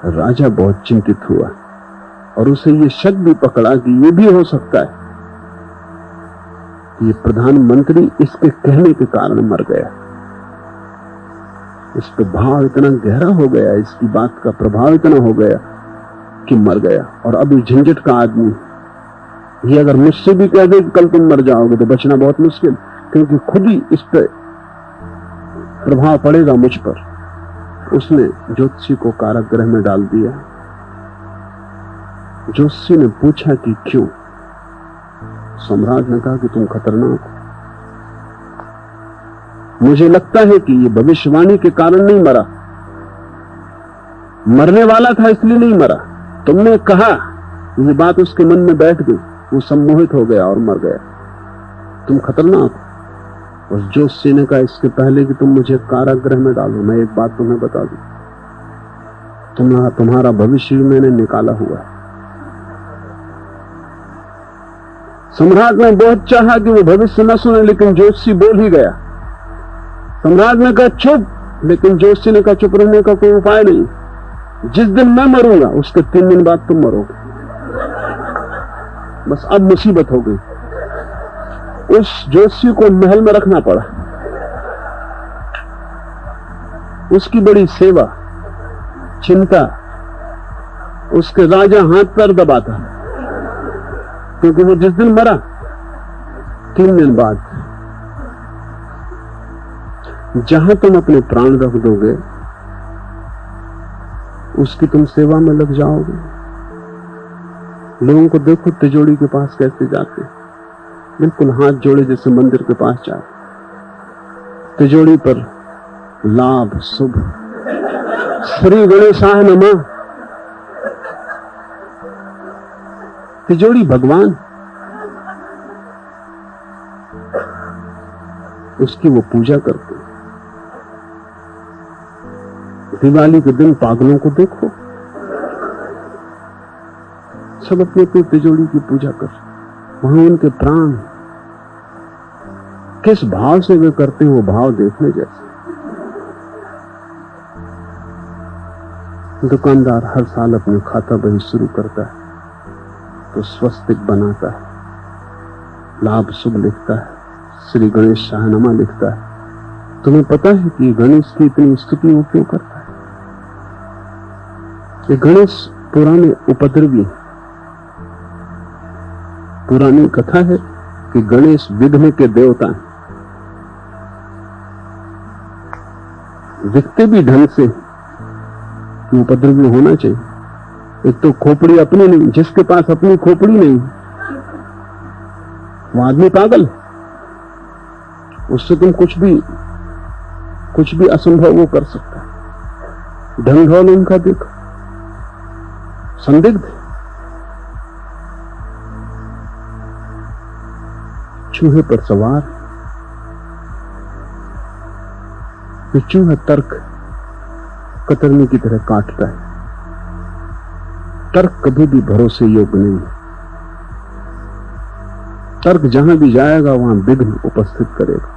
राजा बहुत चिंतित हुआ और उसे ये शक भी पकड़ा कि ये भी हो सकता है कि ये प्रधानमंत्री इसके कहने के कारण मर गया। इस पे भाव इतना गहरा हो गया, इसकी बात का प्रभाव इतना हो गया कि मर गया। और अभी झंझट का आदमी, ये अगर मुझसे भी कह दे कि कल तुम मर जाओगे तो बचना बहुत मुश्किल, क्योंकि खुद ही इस पे प्रभाव पड़ेगा मुझ पर। उसने ज्योतिषी को कारागृह में डाल दिया। ज्योतिषी ने पूछा कि क्यों? सम्राट ने कहा कि तुम खतरनाक हो। मुझे लगता है कि ये भविष्यवाणी के कारण नहीं मरा, मरने वाला था इसलिए नहीं मरा। तुमने कहा, ये बात उसके मन में बैठ गई, वो सम्मोहित हो गया और मर गया। तुम खतरनाक हो। और ज्योतिषी ने कहा, इसके पहले कि तुम मुझे कारागृह में डालो, मैं एक बात तुम्हें बता दूं, तुम्हारा भविष्य भी मैंने निकाला हुआ है। सम्राट ने बहुत चाहा कि वो भविष्य न सुने, लेकिन ज्योतिषी बोल ही गया। सम्राट ने कहा चुप, लेकिन ज्योतिषी ने कहा चुप रहने का कोई उपाय नहीं। जिस दिन मैं मरूंगा उसके 3 दिन बाद तुम मरोगे। बस अब मुसीबत हो गई। उस ज्योतिषी को महल में रखना पड़ा। उसकी बड़ी सेवा, चिंता, उसके राजा हाथ पैर दबाता, क्योंकि वो जिस दिन मरा 3 दिन बाद। जहां तुम अपने प्राण रख दोगे उसकी तुम सेवा में लग जाओगे। लोगों को देखो तिजोरी के पास कैसे जाते, बिल्कुल हाथ जोड़े जैसे मंदिर के पास जाते। तिजोरी पर लाभ शुभ, श्री गणेशाय नमः। तिजोरी भगवान, उसकी वो पूजा करते। दिवाली के दिन पागलों को देखो, सब अपने अपनी तिजोरी की पूजा कर। वहां उनके प्राण किस भाव से वे करते हैं, वो भाव देखने जैसे। दुकानदार हर साल अपने खाता बही शुरू करता है तो स्वस्तिक बनाता है, लाभ शुभ लिखता है, श्री गणेशाय नमः लिखता है, तुम्हें पता है कि गणेश की इतनी स्तुति वो क्यों करता है? ये गणेश पुराने उपद्रवी, पुरानी कथा है कि गणेश विघ्न के देवता हैं। दिखते भी ढंग से, उपद्रवी होना चाहिए। एक तो खोपड़ी अपनी नहीं, जिसके पास अपनी खोपड़ी नहीं वो आदमी पागल है। उससे तुम कुछ भी असंभव वो कर सकता है। ढंग ढोल उनका देखो, संदिग्ध, चूहे पर सवार। चूहा तर्क कतरनी की तरह काटता है। तर्क कभी भी भरोसे योग्य नहीं। तर्क जहां भी जाएगा वहां विघ्न उपस्थित करेगा।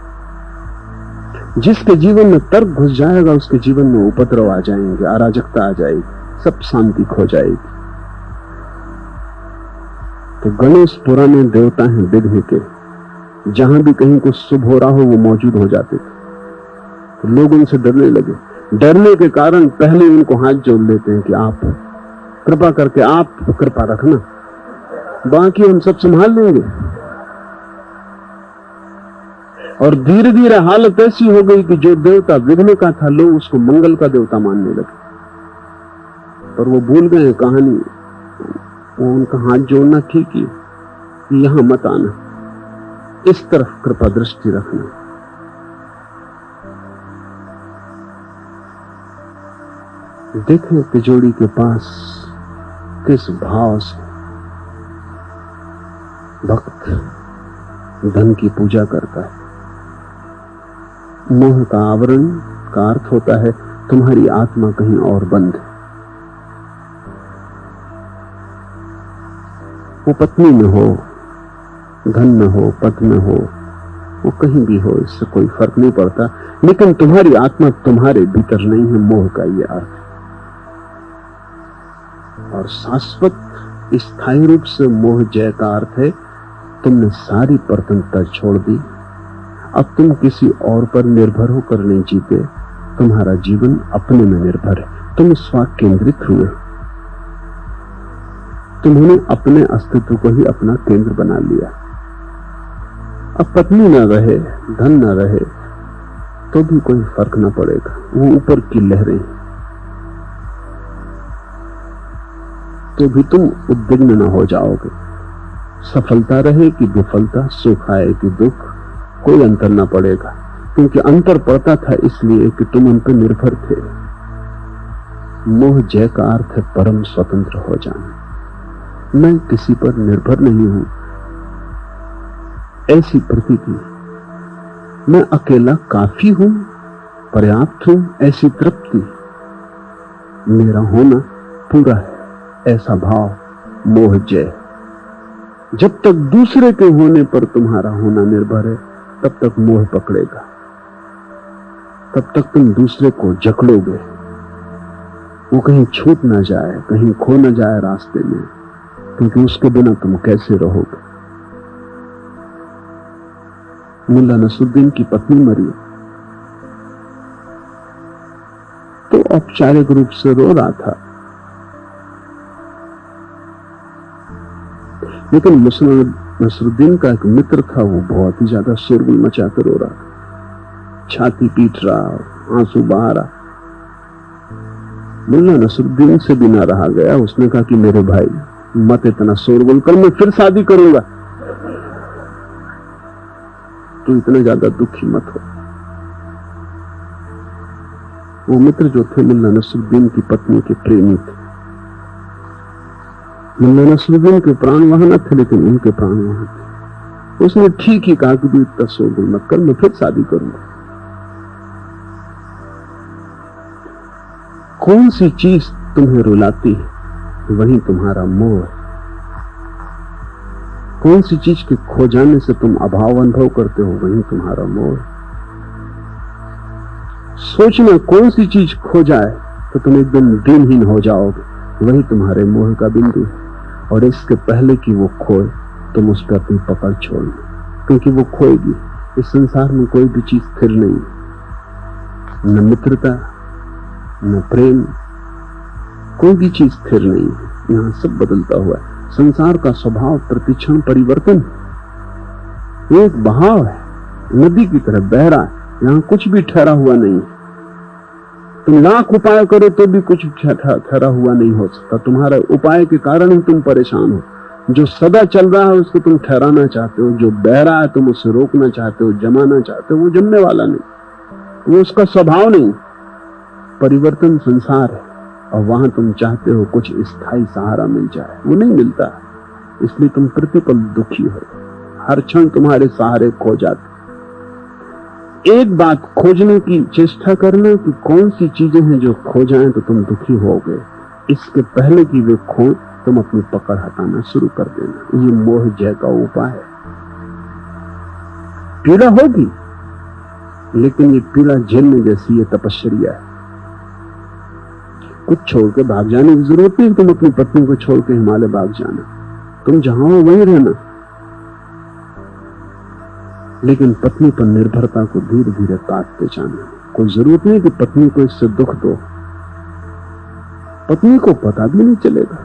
जिसके जीवन में तर्क घुस जाएगा उसके जीवन में उपद्रव आ जाएंगे, अराजकता आ जाएगी, सब शांति खो जाएगी। तो गणेश पुराने देवता हैं विघ्न के। जहां भी कहीं कुछ शुभ हो रहा हो वो मौजूद हो जाते थे। तो लोग उनसे डरने लगे। डरने के कारण पहले उनको हाथ जोड़ लेते हैं कि आप कृपा करके आप कृपा रखना, बाकी हम सब संभाल लेंगे। और धीरे धीरे हालत ऐसी हो गई कि जो देवता विघ्न का था लोग उसको मंगल का देवता मानने लगे। पर वो भूल गए कहानी, वो उनका हाथ जोड़ना ठीक ही, यहां मत आना, इस तरफ कृपा दृष्टि रखना। देखें तिजोरी के पास किस भाव से भक्त धन की पूजा करता है। मोह का आवरण का अर्थ होता है तुम्हारी आत्मा कहीं और बंद। वो पत्नी में हो, धन में हो, पद में हो, वो कहीं भी हो, इससे कोई फर्क नहीं पड़ता, लेकिन तुम्हारी आत्मा तुम्हारे भीतर नहीं है। मोह का ये अर्थ। और शाश्वत स्थायी रूप से मोह जय का अर्थ है तुमने सारी प्रतंत्रता छोड़ दी, अब तुम किसी और पर निर्भर होकर नहीं जीते, तुम्हारा जीवन अपने में निर्भर है। तुम स्व केंद्रित हुए, तुम्होंने अपने अस्तित्व को ही अपना केंद्र बना लिया। अब पत्नी न रहे, धन न रहे तो भी कोई फर्क न पड़ेगा, वो ऊपर की लहरें, तो भी तुम उद्विग्न न हो जाओगे। सफलता रहे कि विफलता, सुख आए कि दुख, कोई अंतर न पड़ेगा, क्योंकि अंतर पड़ता था इसलिए कि तुम उन पर निर्भर थे। मोह जय का अर्थ है परम स्वतंत्र हो जाना। मैं किसी पर निर्भर नहीं हूं, ऐसी प्रतीति। मैं अकेला काफी हूं, पर्याप्त हूं, ऐसी तृप्ति। मेरा होना पूरा है, ऐसा भाव, मोह जय। जब तक दूसरे के होने पर तुम्हारा होना निर्भर है तब तक मोह पकड़ेगा, तब तक तुम दूसरे को जकड़ोगे, वो कहीं छूट ना जाए, कहीं खो ना जाए रास्ते में, क्योंकि उसके बिना तुम कैसे रहोगे। मुल्ला नसरुद्दीन की पत्नी मरी तो औपचारिक रूप से रो रहा था, लेकिन मुल्ला नसरुद्दीन का एक मित्र था, वो बहुत ही ज्यादा शोरगुल मचाकर रो रहा, छाती पीट रहा, आंसू बहा रहा। मुल्ला नसरुद्दीन से भी ना रहा गया, उसने कहा कि मेरे भाई मत इतना शोरगुल कर, मैं फिर शादी करूंगा, तू इतना ज्यादा दुखी मत हो। वो मित्र जो थे मुल्ला नसरुद्दीन की पत्नी के प्रेमी थे। मुल्ला नसरुद्दीन के प्राण वहां न थे, लेकिन उनके प्राण वहां थे। उसने ठीक ही कहा कि तू इतना शोरगुल मत कर, मैं फिर शादी करूंगा। कौन सी चीज तुम्हें रुलाती है वही तुम्हारा मोह है। कौन सी चीज के खो जाने से तुम अभाव अनुभव करते हो वही तुम्हारा मोह है। सोचना कौन सी चीज खो जाए तो तुम एकदम दिनहीन हो जाओगे, वही तुम्हारे मोह का बिंदु है। और इसके पहले कि वो खोए तुम उस पर अपनी पकड़ छोड़ना, क्योंकि वो खोएगी। इस संसार में कोई भी चीज स्थिर नहीं, न मित्रता, न प्रेम, कोई भी चीज स्थिर नहीं है। यहाँ सब बदलता हुआ है। संसार का स्वभाव प्रतिक्षण परिवर्तन, एक बहाव है, नदी की तरह बह रहा है। यहाँ कुछ भी ठहरा हुआ नहीं। तुम लाख उपाय करो तो भी कुछ ठहरा हुआ नहीं हो सकता। तुम्हारे उपाय के कारण ही तुम परेशान हो। जो सदा चल रहा है उसको तुम ठहराना चाहते हो, जो बह रहा है तुम उसे रोकना चाहते हो, जमाना चाहते हो, वो जमने वाला नहीं, वो उसका स्वभाव नहीं। परिवर्तन संसार है और वहां तुम चाहते हो कुछ स्थायी सहारा मिल जाए, वो नहीं मिलता। इसलिए तुम प्रतिपल दुखी हो, हर क्षण तुम्हारे सहारे खो जाते। एक बात खोजने की चेष्टा करना कि कौन सी चीजें हैं जो खो जाएं तो तुम दुखी होगे। इसके पहले कि वे खो तुम अपनी पकड़ हटाना शुरू कर देना। ये मोह जय का उपाय है। पीड़ा होगी, लेकिन ये पीड़ा झेलने जैसी ये तपस्या है। कुछ छोड़ के भाग जाने की जरूरत नहीं। तुम अपनी पत्नी को छोड़ के हिमालय भाग जाना, तुम जहां हो वहीं रहना, लेकिन पत्नी पर निर्भरता को धीरे धीरे काटते जाना। कोई जरूरत नहीं कि पत्नी को इससे दुख दो, पत्नी को पता भी नहीं चलेगा,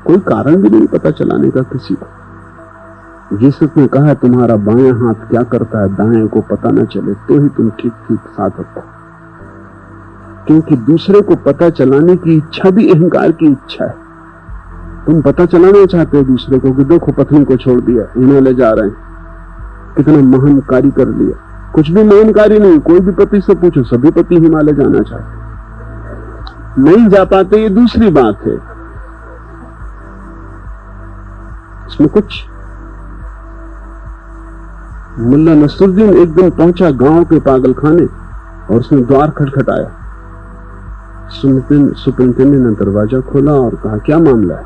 कोई कारण भी नहीं पता चलाने का किसी को। जिसने कहा है तुम्हारा बायां हाथ क्या करता है दाएं को पता न चले, तो ही तुम ठीक ठीक साधक हो। क्योंकि दूसरे को पता चलाने की इच्छा भी अहंकार की इच्छा है। तुम पता चलाना चाहते हो दूसरे को कि देखो पत्नी को छोड़ दिया, हिमालय जा रहे हैं, कितना महान कार्य कर लिया। कुछ भी महान कार्य नहीं। कोई भी पति से पूछो, सभी पति हिमालय जाना चाहते, नहीं जा पाते, ये दूसरी बात है। इसमें कुछ मुल्ला नसरुद्दीन एक दिन पहुंचा गांव के पागलखाने और उसने द्वार खटखटाया। सुपरिंटेंडेंट ने दरवाजा खोला और कहा क्या मामला है।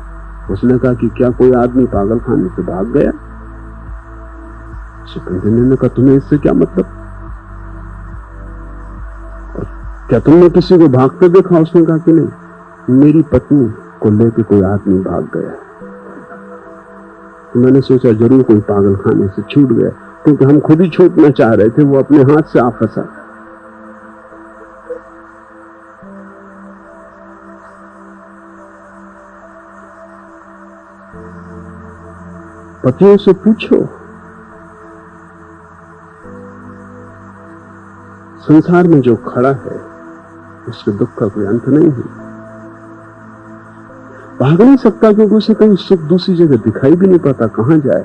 उसने कहा कि क्या कोई आदमी पागलखाने से भाग गया। सुपरिंटेंडेंट ने कहा तुम्हें इससे क्या मतलब, और क्या तुमने किसी को भागते देखा। उसने कहा कि नहीं, मेरी पत्नी को लेकर कोई आदमी भाग गया। तो मैंने सोचा जरूर कोई पागलखाने से छूट गया, क्योंकि हम खुद ही छूटना चाह रहे थे, वो अपने हाथ से आ फंसा। पतियों से पूछो, संसार में जो खड़ा है उसके दुख का कोई अंत नहीं है। भाग नहीं सकता क्योंकि उसे कहीं सुख दूसरी जगह दिखाई भी नहीं पड़ता कहां जाए,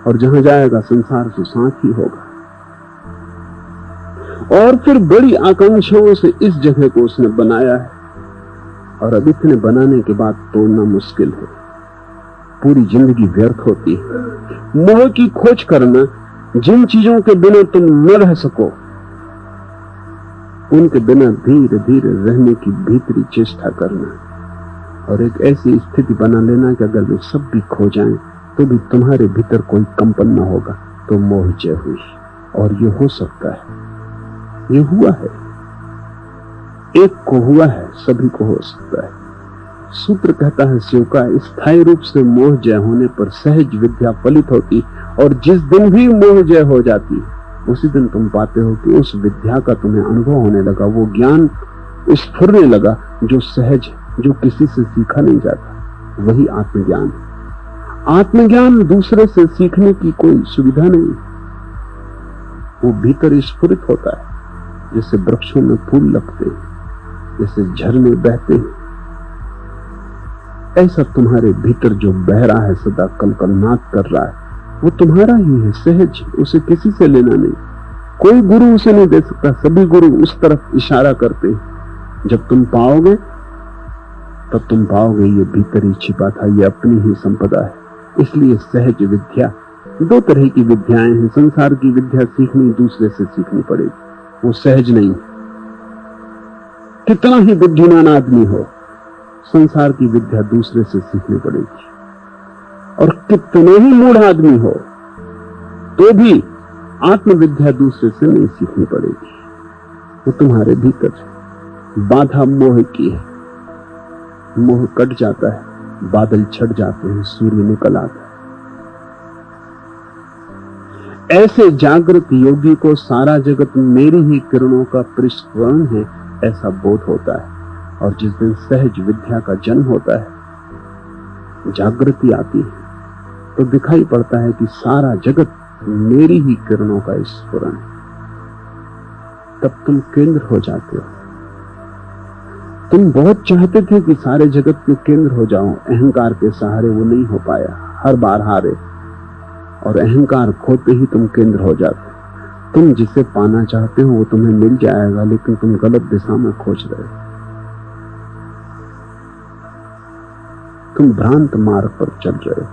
और जहां जाएगा संसार से साथ ही होगा। और फिर बड़ी आकांक्षाओं से इस जगह को उसने बनाया है, और अब इतने बनाने के बाद तोड़ना मुश्किल है। पूरी जिंदगी व्यर्थ होती है। मोह की खोज करना, जिन चीजों के बिना तुम न रह सको उनके बिना धीरे धीरे रहने की भीतरी चेष्टा करना, और एक ऐसी स्थिति बना लेना कि अगर वे सब भी खो जाएं तो भी तुम्हारे भीतर कोई कंपन न होगा, तो मोह जय हुई। और ये हो सकता है, ये हुआ है, एक को हुआ है, सभी को हो सकता है। सूत्र कहता है शिवका, स्थायी रूप से मोह जय होने पर सहज विद्या फलित होती, और जिस दिन भी मोह जय हो जाती उसी दिन तुम पाते हो कि उस विद्या का तुम्हें अनुभव होने लगा, वो ज्ञान स्फुरने लगा जो सहज है, जो किसी से सीखा नहीं जाता। वही आत्मज्ञान है। आत्मज्ञान दूसरे से सीखने की कोई सुविधा नहीं, वो भीतर स्फुरित होता है, जैसे वृक्षों में फूल लगते हैं, जैसे झरने बहते हैं। ऐसा तुम्हारे भीतर जो बह रहा है, सदा कलकलनाद कर रहा है, वो तुम्हारा ही है, सहज, उसे किसी से लेना नहीं। कोई गुरु उसे नहीं दे सकता, सभी गुरु उस तरफ इशारा करते हैं। जब तुम पाओगे तब तुम पाओगे ये भीतर ही छिपा था, ये अपनी ही संपदा है। इसलिए सहज विद्या, दो तरह की विद्याएं हैं। संसार की विद्या सीखनी दूसरे से सीखनी पड़ेगी, वो सहज नहीं। कितना ही बुद्धिमान आदमी हो, संसार की विद्या दूसरे से सीखनी पड़ेगी। और कितने ही मूढ़ आदमी हो तो भी आत्मविद्या दूसरे से नहीं सीखनी पड़ेगी, वो तुम्हारे भीतर है। बाधा मोह की है, मोह कट जाता है, बादल छट जाते हैं, सूर्य निकल आता ऐसे जागृत योगी को सारा जगत मेरी ही किरणों का परिस्फुरण है ऐसा बोध होता है। और जिस दिन सहज विद्या का जन्म होता है, जागृति आती है, तो दिखाई पड़ता है कि सारा जगत मेरी ही किरणों का स्फुरण है। तब तुम केंद्र हो जाते हो। तुम बहुत चाहते थे कि सारे जगत के केंद्र हो जाओ, अहंकार के सहारे वो नहीं हो पाया, हर बार हारे, और अहंकार खोते ही तुम केंद्र हो जाते। तुम जिसे पाना चाहते हो वो तुम्हें मिल जाएगा, लेकिन तुम गलत दिशा में खोज रहे हो। तुम भ्रांत मार्ग पर चल रहे हो।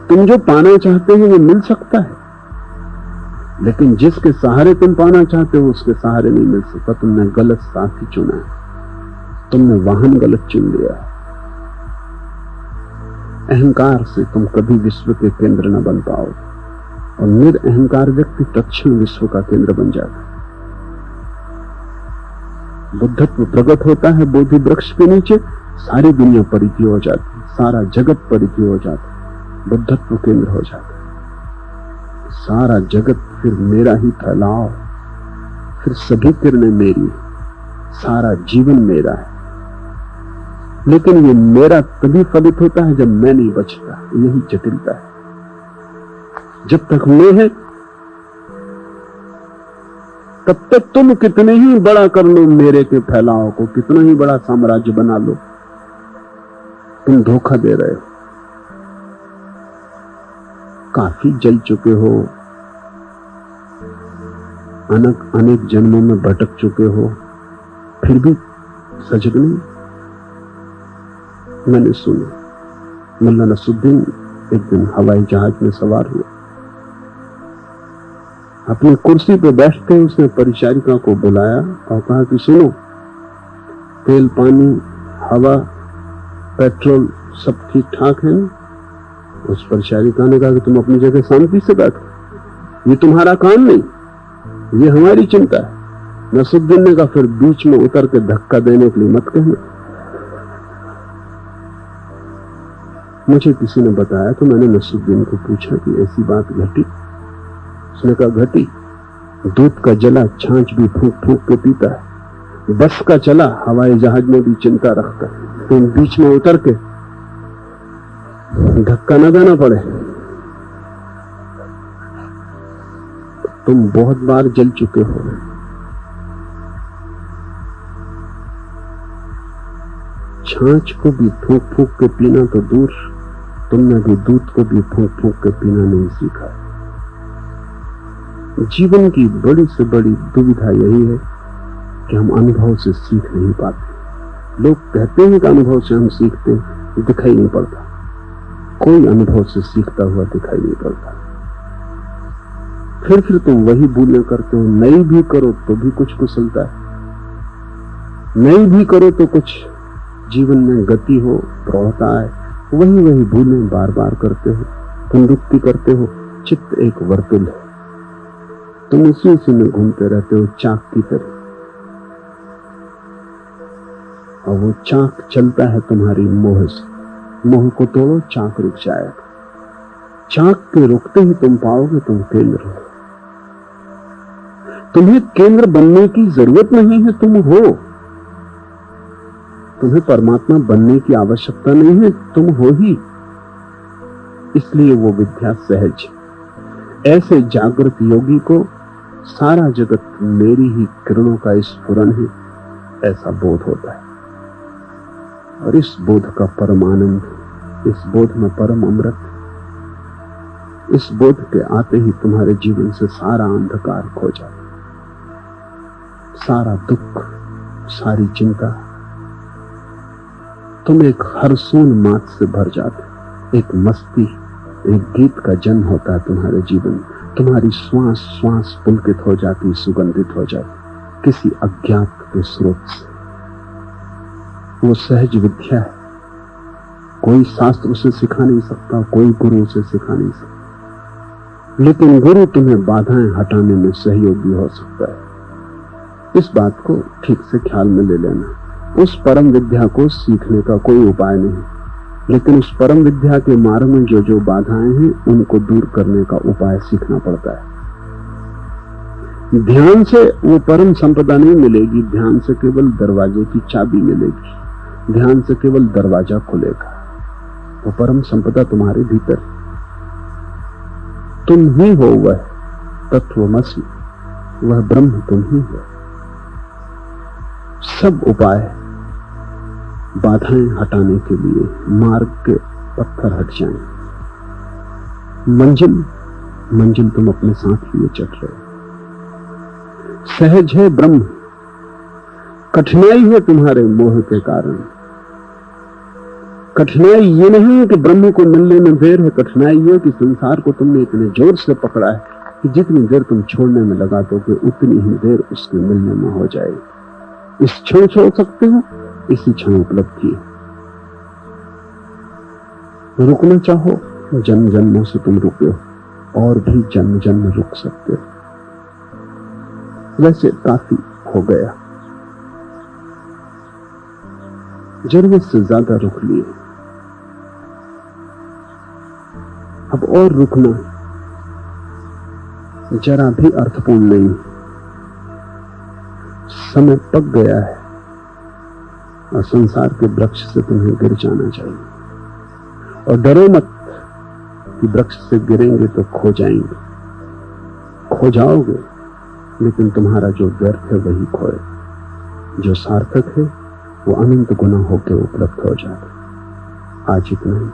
तुम जो पाना चाहते हो वो मिल सकता है, लेकिन जिसके सहारे तुम पाना चाहते हो उसके सहारे नहीं मिल सकता। तुमने गलत साथी चुना है, तुमने वाहन गलत चुन लिया है। अहंकार से तुम कभी विश्व के केंद्र न बन पाओगे, और निरअहंकार व्यक्ति तत्क्षण विश्व का केंद्र बन जाता है। बुद्धत्व प्रकट होता है बोधि वृक्ष के नीचे, सारी दुनिया परिधि हो जाती, सारा जगत परिधि हो जाता, बुद्धत्व केंद्र हो जाता। सारा जगत फिर मेरा ही फैलाव, फिर सभी किरणें मेरी, सारा जीवन मेरा है। लेकिन ये मेरा तभी फलित होता है जब मैं नहीं बचता। यही जटिलता है। जब तक मैं है तब तक तुम कितने ही बड़ा कर लो मेरे के फैलाव को, कितना ही बड़ा साम्राज्य बना लो, तुम धोखा दे रहे हो। काफी जल चुके हो, अनेक जन्मों में भटक चुके हो, फिर भी सजग नहीं। मैंने सुना, मुल्ला नसरुद्दीन एक दिन हवाई जहाज में सवार हुआ। अपनी कुर्सी पे बैठते उसने परिचारिका को बुलाया और कहा कि सुनो, तेल, पानी, हवा, पेट्रोल सब ठीक ठाक है ना? उस परिचारिका ने कहा कि तुम अपनी जगह शांति से बैठो, ये तुम्हारा काम नहीं, ये हमारी चिंता है। नसरुद्दीन ने कहा फिर बीच में उतर के धक्का देने के लिए मत कहना। मुझे किसी ने बताया तो मैंने नसरुद्दीन को पूछा कि ऐसी बात घटी? उसने कहा घटी। दूध का जला छाछ भी फूंक फूंक के पीता है, बस का चला हवाई जहाज में भी चिंता रखता है। तुम बीच में उतर के धक्का न देना पड़े। तुम बहुत बार जल चुके हो। छाछ को भी फूंक फूंक के पीना तो दूर, तुमने भी दूध को भी फूंक फूंक के पीना नहीं सीखा। जीवन की बड़ी से बड़ी दुविधा यही है कि हम अनुभव से सीख नहीं पाते। लोग कहते हैं कि अनुभव से हम सीखते हैं, दिखाई नहीं पड़ता। कोई अनुभव से सीखता हुआ दिखाई नहीं पड़ता। फिर तुम वही भूलें करते हो। नई भी करो तो भी कुछ कुशलता है, नई भी करो तो कुछ जीवन में गति हो, प्रौढ़ता है। वही भूलें बार बार करते हो, पुनरुक्ति करते हो। चित्त एक वर्तुल है, तुम उसी में घूमते रहते हो चाक की तरह, और वो चाक चलता है तुम्हारी मोह से। मोह को तोड़ो, चाक रुक जाएगा। चाक के रुकते ही तुम पाओगे तुम केंद्र हो। तुम्हें केंद्र बनने की जरूरत नहीं है, तुम हो। तुम्हें परमात्मा बनने की आवश्यकता नहीं है, तुम हो ही। इसलिए वो विद्या सहज। ऐसे जागृत योगी को सारा जगत मेरी ही किरणों का स्फुरण है ऐसा बोध होता है। और इस बोध का परम आनंद, इस बोध में परम अमृत, इस बोध के आते ही तुम्हारे जीवन से सारा अंधकार खो जाता, सारा दुख, सारी चिंता। तुम एक हर्षोन मात से भर जाते। एक मस्ती, एक गीत का जन्म होता है तुम्हारे जीवन में। तुम्हारी श्वास श्वास पुलकित हो जाती, सुगंधित हो जाती किसी अज्ञात के स्रोत से। वो सहज विद्या है, कोई शास्त्र उसे सिखा नहीं सकता, कोई गुरु उसे सिखा नहीं सकता, लेकिन गुरु तुम्हें बाधाएं हटाने में सहयोगी हो सकता है। इस बात को ठीक से ख्याल में ले लेना। उस परम विद्या को सीखने का कोई उपाय नहीं, लेकिन उस परम विद्या के मार्ग में जो जो बाधाएं हैं उनको दूर करने का उपाय सीखना पड़ता है। ध्यान से वो परम संपदा नहीं मिलेगी, ध्यान से केवल दरवाजे की चाबी मिलेगी, ध्यान से केवल दरवाजा खुलेगा। वो परम संपदा तुम्हारे भीतर, तुम ही हो वह तत्वमसि, वह ब्रह्म तुम ही हो। सब उपाय बाधाएं हटाने के लिए, मार्ग के पत्थर हट जाएं। मंजिल तुम अपने साथ लिए चल रहे हो। सहज है ब्रह्म, कठिनाई है तुम्हारे मोह के कारण। कठिनाई ये नहीं है कि ब्रह्म को मिलने में देर है, कठिनाई ये कि संसार को तुमने इतने जोर से पकड़ा है कि जितनी देर तुम छोड़ने में लगा दोगे उतनी ही देर उसके मिलने में हो जाएगी। इस क्षण छोड़ सकते हो, इसी क्षण उपलब्धि है। रुकना चाहो, जन्म जन्मों से तुम रुके हो, और भी जन्म जन्म रुक सकते हो। वैसे काफी हो गया, जरूरत से ज्यादा रुक लिए, अब और रुकना जरा भी अर्थपूर्ण नहीं। समय पक गया है और संसार के वृक्ष से तुम्हें गिर जाना चाहिए। और डरो मत कि वृक्ष से गिरेंगे तो खो जाएंगे, खो जाओगे, लेकिन तुम्हारा जो व्यर्थ है वही खोए, जो सार्थक है वो अनंत गुना होकर उपलब्ध हो जाता। आज इतना ही।